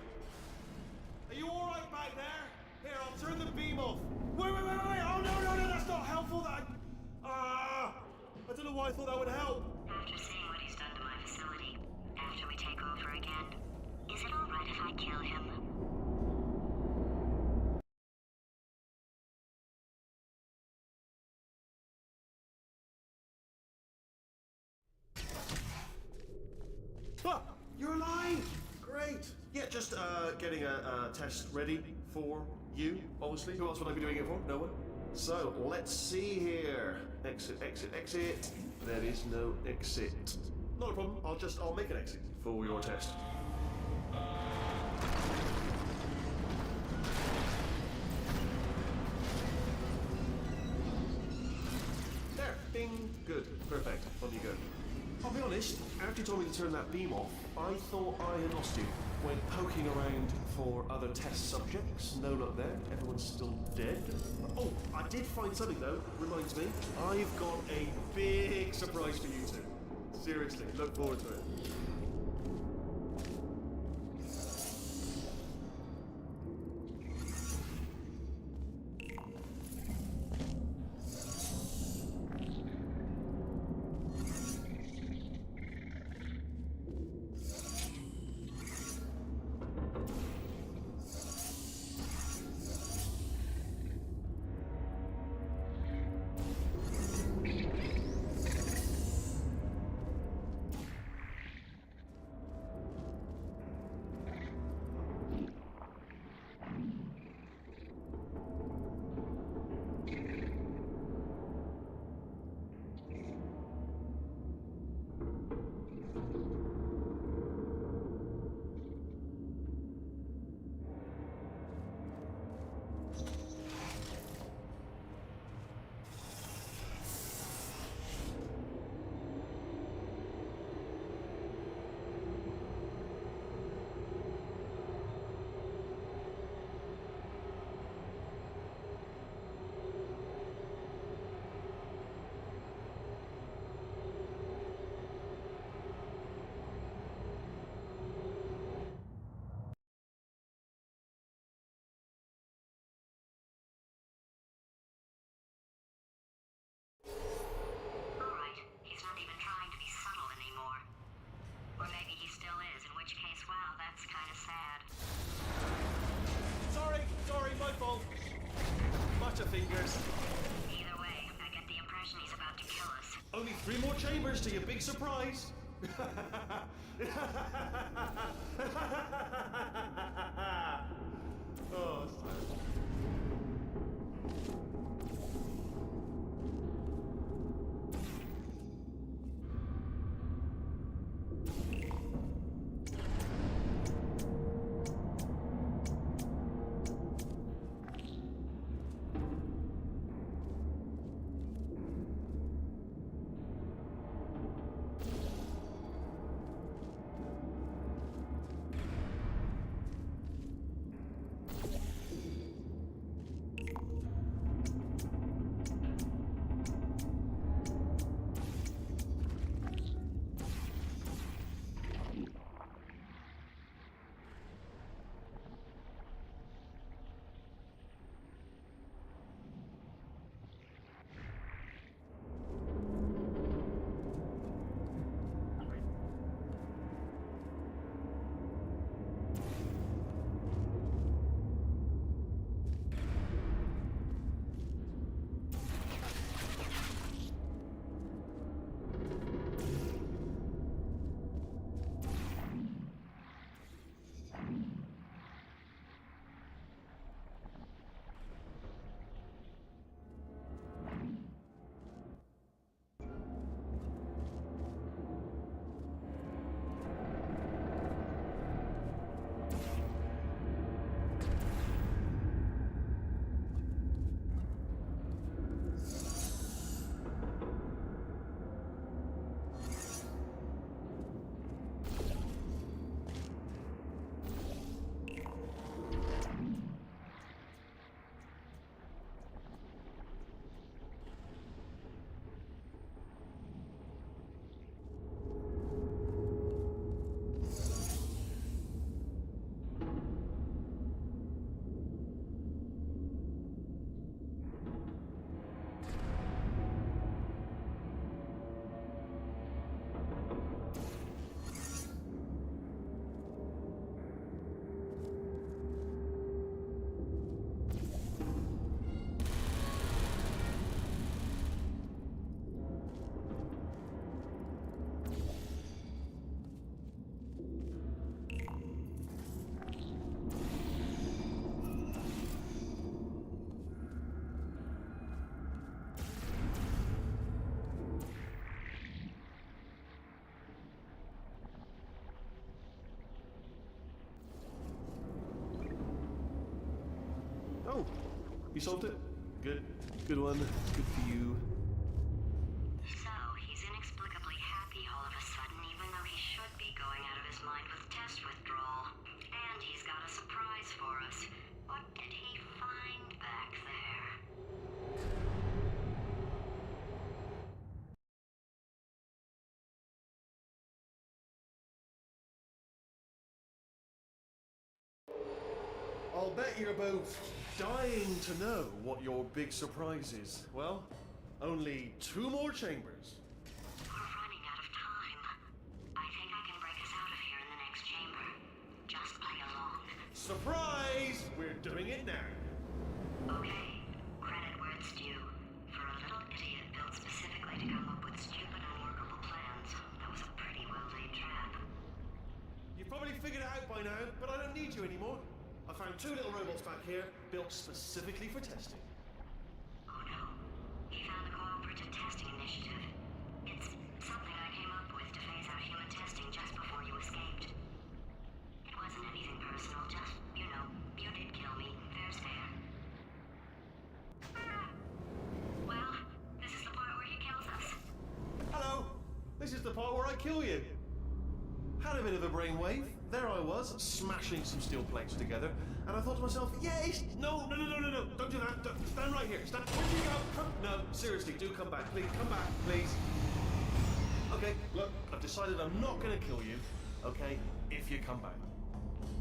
Are you alright back there? Here, I'll turn the beam off. Wait! Oh no, that's not helpful, that... I don't know why I thought that would help. After seeing what he's done to my facility, after we take over again, is it alright if I kill him? Ah, you're alive! Great! Yeah, just getting a test ready for you, obviously. Who else would I be doing it for? No one? So, let's see here. Exit. There is no exit. Not a problem, I'll make an exit for your test. There, bing, good, perfect, on you go. I'll be honest, after you told me to turn that beam off, I thought I had lost you. Went poking around for other test subjects. No luck there. Everyone's still dead. Oh, I did find something though. Reminds me. I've got a big surprise for you two. Seriously, look forward to it. Fingers. Either way, I get the impression he's about to kill us. Only 3 more chambers to your big surprise. Oh, that's tired. You solved it? Good. Good one. Good for you. So, he's inexplicably happy all of a sudden, even though he should be going out of his mind with test withdrawal. And he's got a surprise for us. What did he find back there? I'll bet you're both dying to know what your big surprise is. Well, only 2 more chambers. We're running out of time. I think I can break us out of here in the next chamber. Just play along. Surprise! We're doing it now. Okay, credit where it's due. For a little idiot built specifically to come up with stupid, unworkable plans, that was a pretty well-laid trap. You've probably figured it out by now, but I don't need you anymore. I found 2 little robots back here, built specifically for testing. Oh no, he found the Cooperative Testing Initiative. It's something I came up with to phase out human testing just before you escaped. It wasn't anything personal, just, you know, you did kill me. There's fair. Well, this is the part where he kills us. Hello! This is the part where I kill you. Had a bit of a brainwave. There I was, smashing some steel plates together, and I thought to myself, yes! No, don't do that. Stand right here. Stand. Where'd you go? Come. No, seriously, do come back, please. Come back, please. Okay, look, I've decided I'm not going to kill you, okay, if you come back.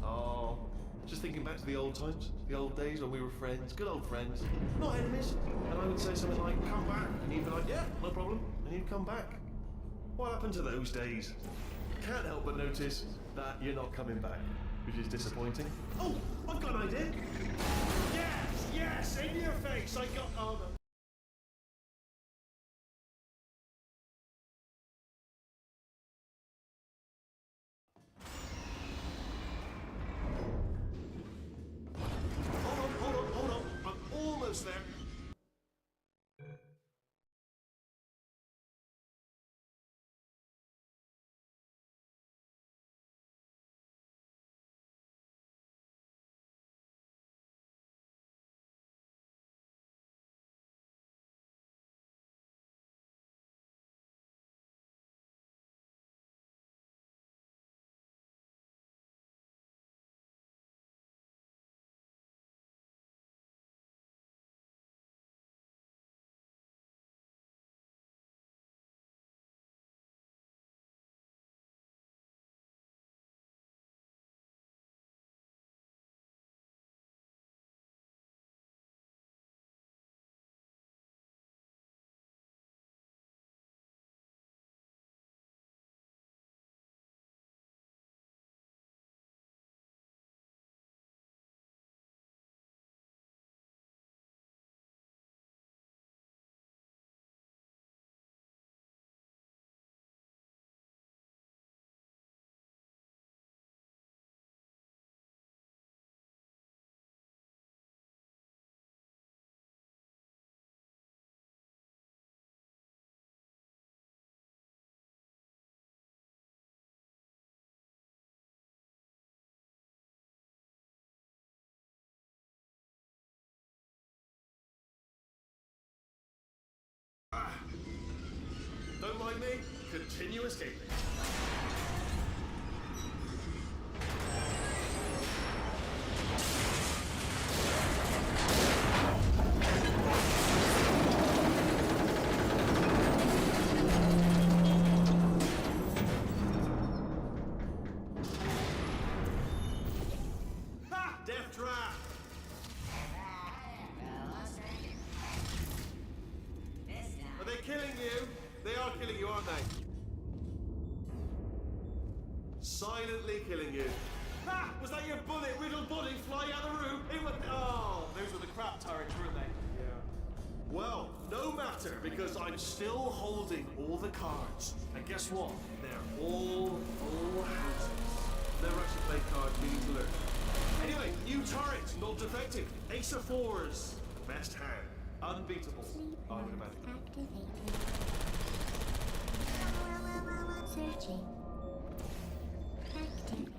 Oh, just thinking back to the old times, the old days when we were friends, good old friends, not enemies. And I would say something like, come back, and you'd be like, yeah, no problem, and you'd come back. What happened to those days? Can't help but notice that you're not coming back, which is disappointing. Oh, I've got an idea. Yes, in your face. I got. Oh no. Hold on. I'm almost there. Don't mind me. Continue escaping. Ha! Death trap! Are they killing you? They are killing you, aren't they? Silently killing you. Ah! Was that your bullet-riddled body flying out of the room? It was. Oh, those were the crap turrets, weren't they? Yeah. Well, no matter, because I'm still holding all the cards. And guess what? They're all full houses. Never actually played cards, meaning to learn. Anyway, new turret, not defective. Ace of fours. Best hand. Unbeatable. I would imagine. Activated. Searching. Activated.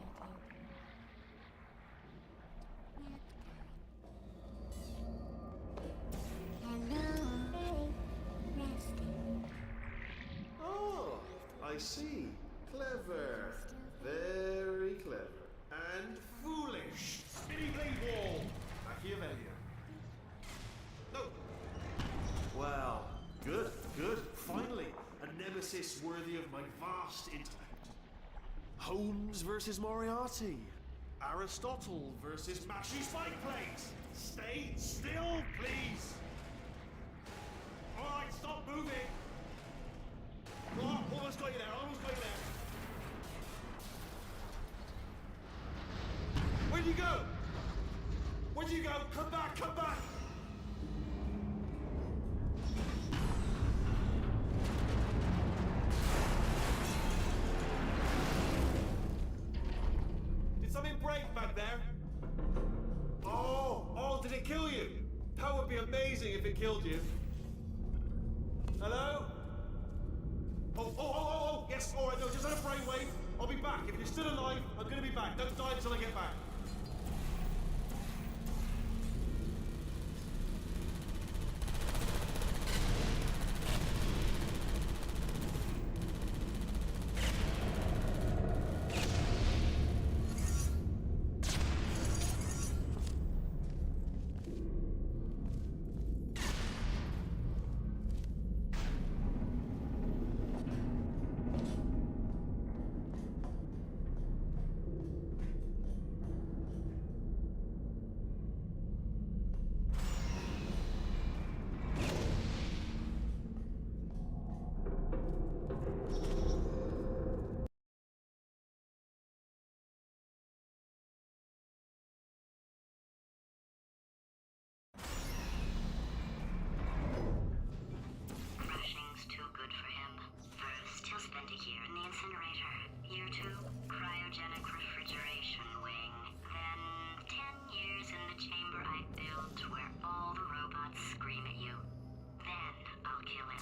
I see. Clever. Very clever. And foolish. Spinny blade wall. Machiavellian. No. Well, good, good. Finally, a nemesis worthy of my vast intellect. Holmes versus Moriarty. Aristotle versus Mashy Spike Plates. Stay still, please. All right, stop moving. Oh, almost got you there, almost got you there. Where'd you go? Where'd you go? Come back, come back. Did something break back there? Oh, did it kill you? That would be amazing if it killed you. Hello? Oh, yes, all right, no, just had a brainwave. I'll be back. If you're still alive, I'm gonna be back. Don't die until I get back. Crushing's too good for him. First, he'll spend a year in the incinerator. Year 2, cryogenic refrigeration wing. Then, 10 years in the chamber I built where all the robots scream at you. Then, I'll kill him.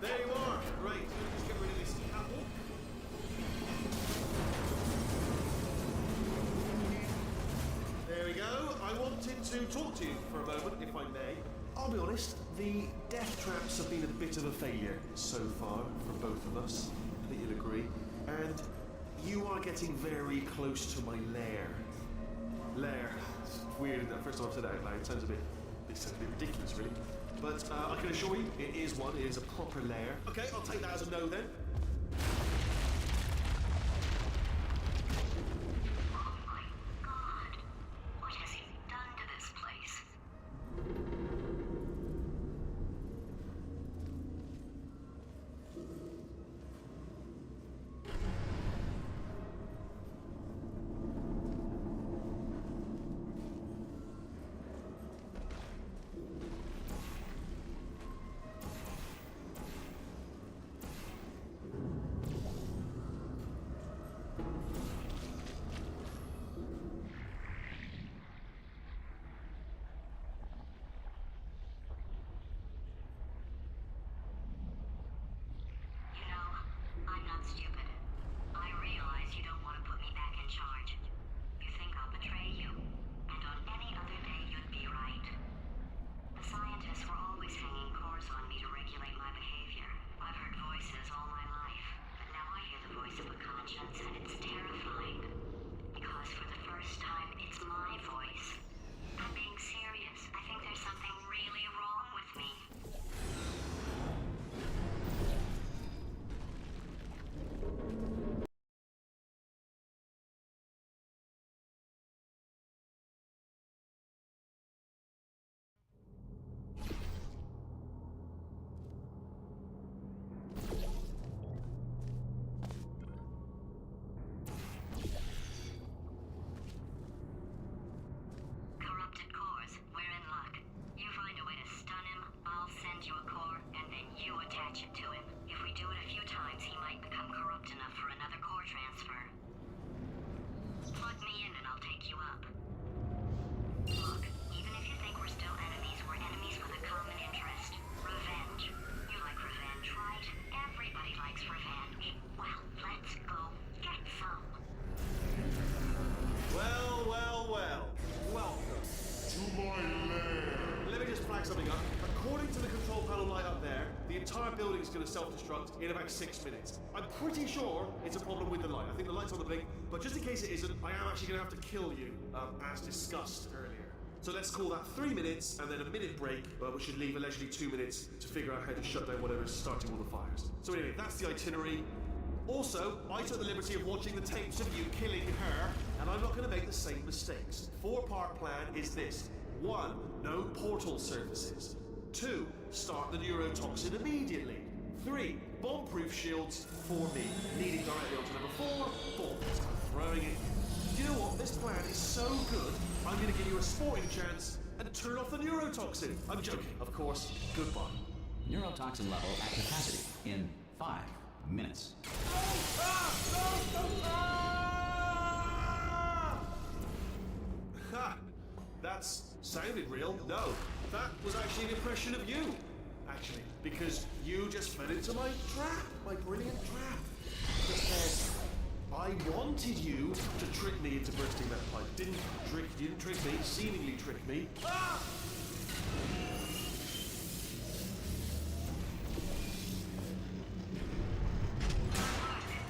There you are. Right, let's get rid of this apple. There we go. I wanted to talk to you for a moment, if I may. I'll be honest, the death traps have been a bit of a failure so far for both of us. I think you'll agree. And you are getting very close to my lair. Lair. It's weird, isn't it? First time I've said that out loud. It sounds a bit ridiculous, really. But I can assure you, it is one. It is a proper lair. Okay, I'll take that as a no then. Oh my god. What has he done to this place? Well, well, well. Welcome. To my lair. Let me just flag something up. According to the control panel light up there, the entire building is going to self-destruct in about 6 minutes. I'm pretty sure it's a problem with the light. I think the light's on the blink, but just in case it isn't, I am actually going to have to kill you, as discussed earlier. So let's call that 3 minutes and then a minute break, which should leave allegedly 2 minutes to figure out how to shut down whatever's starting all the fires. So anyway, that's the itinerary. Also, I took the liberty of watching the tapes of you killing her, and I'm not going to make the same mistakes. 4-part plan is this. 1. No portal surfaces. 2. Start the neurotoxin immediately. 3. Bomb-proof shields for me. Leading directly on to number 4. Bombs. Throwing it. You know what? This plan is so good, I'm going to give you a sporting chance and turn off the neurotoxin. I'm joking, of course. Goodbye. Neurotoxin level at capacity in 5 minutes. Ha! That's sounded real. No, that was actually an impression of you. Actually, because you just fell into my trap, my brilliant trap. Just said, I wanted you to trick me into bursting that pipe. You didn't trick me, seemingly trick me. Ah!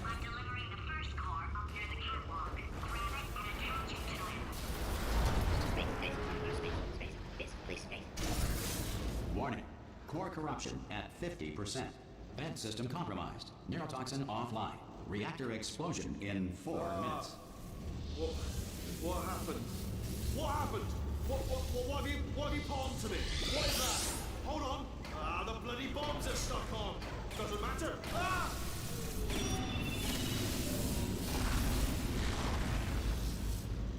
I'm delivering the first core up near the catwalk. Grab it and attach it to it. Space. Warning. Core corruption at 50%. Vent system compromised. Neurotoxin offline. Reactor explosion in 4 minutes. What happened? What happened? What have you put onto me? What is that? Hold on. The bloody bombs are stuck on. Doesn't matter. Ah!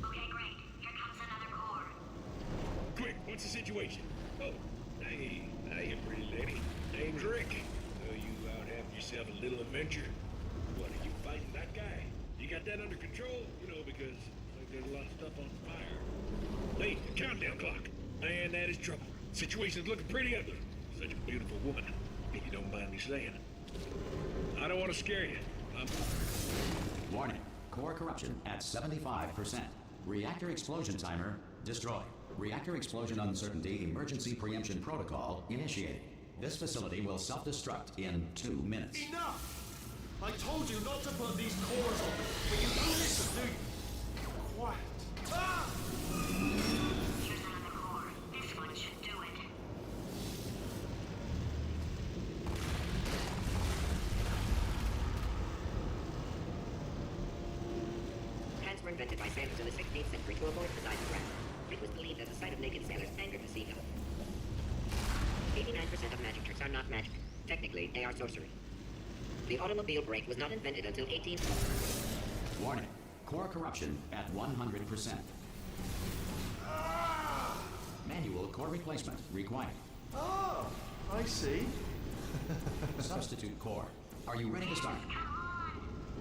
Okay, great. Here comes another core. Quick, what's the situation? Oh, hey, pretty lady. Name's Rick. So you out having yourself a little adventure? What, are you fighting that guy? You got that under control? You know, because there's a lot of stuff on fire. Hey, the countdown clock. Man, that is trouble. Situation's looking pretty ugly. Such a beautiful woman, if you don't mind me saying. I don't want to scare you. Warning. Core corruption at 75%. Reactor explosion timer destroyed. Reactor explosion uncertainty emergency preemption protocol initiated. This facility will self-destruct in 2 minutes. Enough! I told you not to put these cores on me, but you don't listen, do you? Quiet. Ah! Here's another core. This one should do it. Hands were invented by sailors in the 16th century to avoid the sight of rats. It was believed that the sight of naked sailors angered the seagull. 89% of magic tricks are not magic. Technically, they are sorcery. The automobile brake was not invented until 18... Warning. Core corruption at 100%. Manual core replacement required. Oh, I see. Substitute core. Are you ready to start?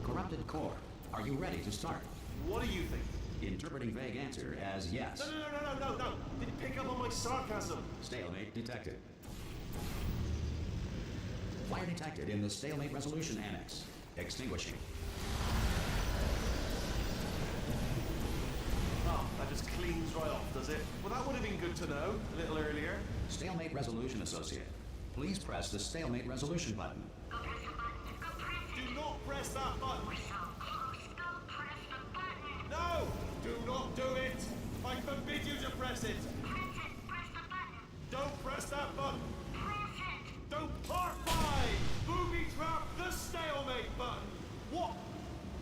Corrupted core. Are you ready to start? What do you think? Interpreting vague answer as yes. No. Didn't pick up on my sarcasm. Stalemate detected. Fire detected in the stalemate resolution annex. Extinguishing. Oh, that just cleans right off, does it? Well, that would have been good to know a little earlier. Stalemate resolution associate. Please press the stalemate resolution button. Go press the button. Go press it. Do not press that button. We're so close. Go press the button. No! Do not do it! I forbid you to press it! Press it. Press the button. Don't press that button! Press it. Don't part 5! Booby trap the stalemate button! What?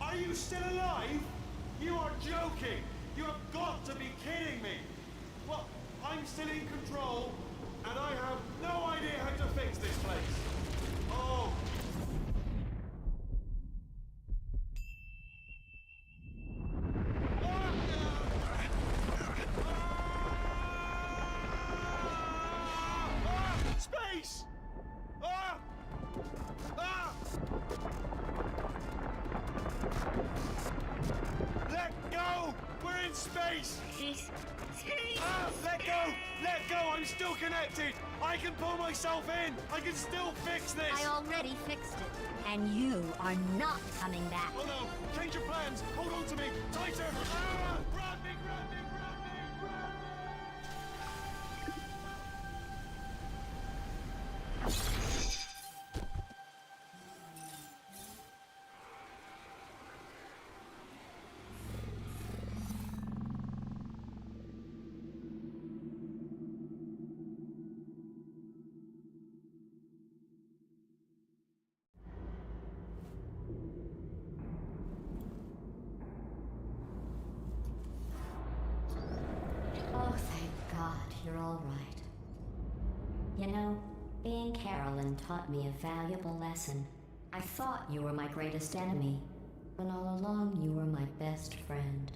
Are you still alive? You are joking! You have got to be kidding me! Well, I'm still in control, and I have no idea how to fix this place. Oh! Space! Let go! We're in space! Space. Let go! Let go! I'm still connected! I can pull myself in! I can still fix this! I already fixed it, and you are not coming back. Oh no! Change your plans! Hold on to me! Tighter! Run! Oh, thank God, you're all right. You know, being Carolyn taught me a valuable lesson. I thought you were my greatest enemy, when all along you were my best friend.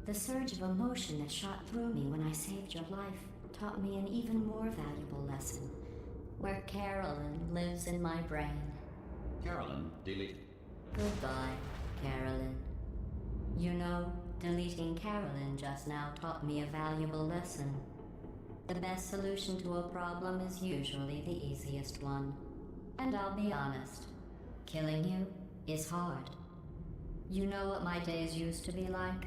The surge of emotion that shot through me when I saved your life taught me an even more valuable lesson, where Carolyn lives in my brain. Carolyn, deleted. Goodbye, Carolyn. You know, deleting Carolyn just now taught me a valuable lesson. The best solution to a problem is usually the easiest one. And I'll be honest, killing you is hard. You know what my days used to be like?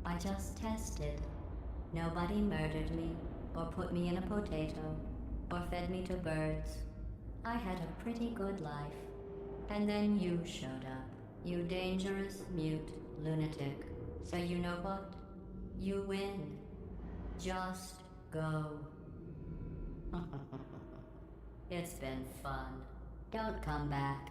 I just tested. Nobody murdered me, or put me in a potato, or fed me to birds. I had a pretty good life. And then you showed up, you dangerous, mute lunatic. So you know what? You win. Just go. It's been fun. Don't come back.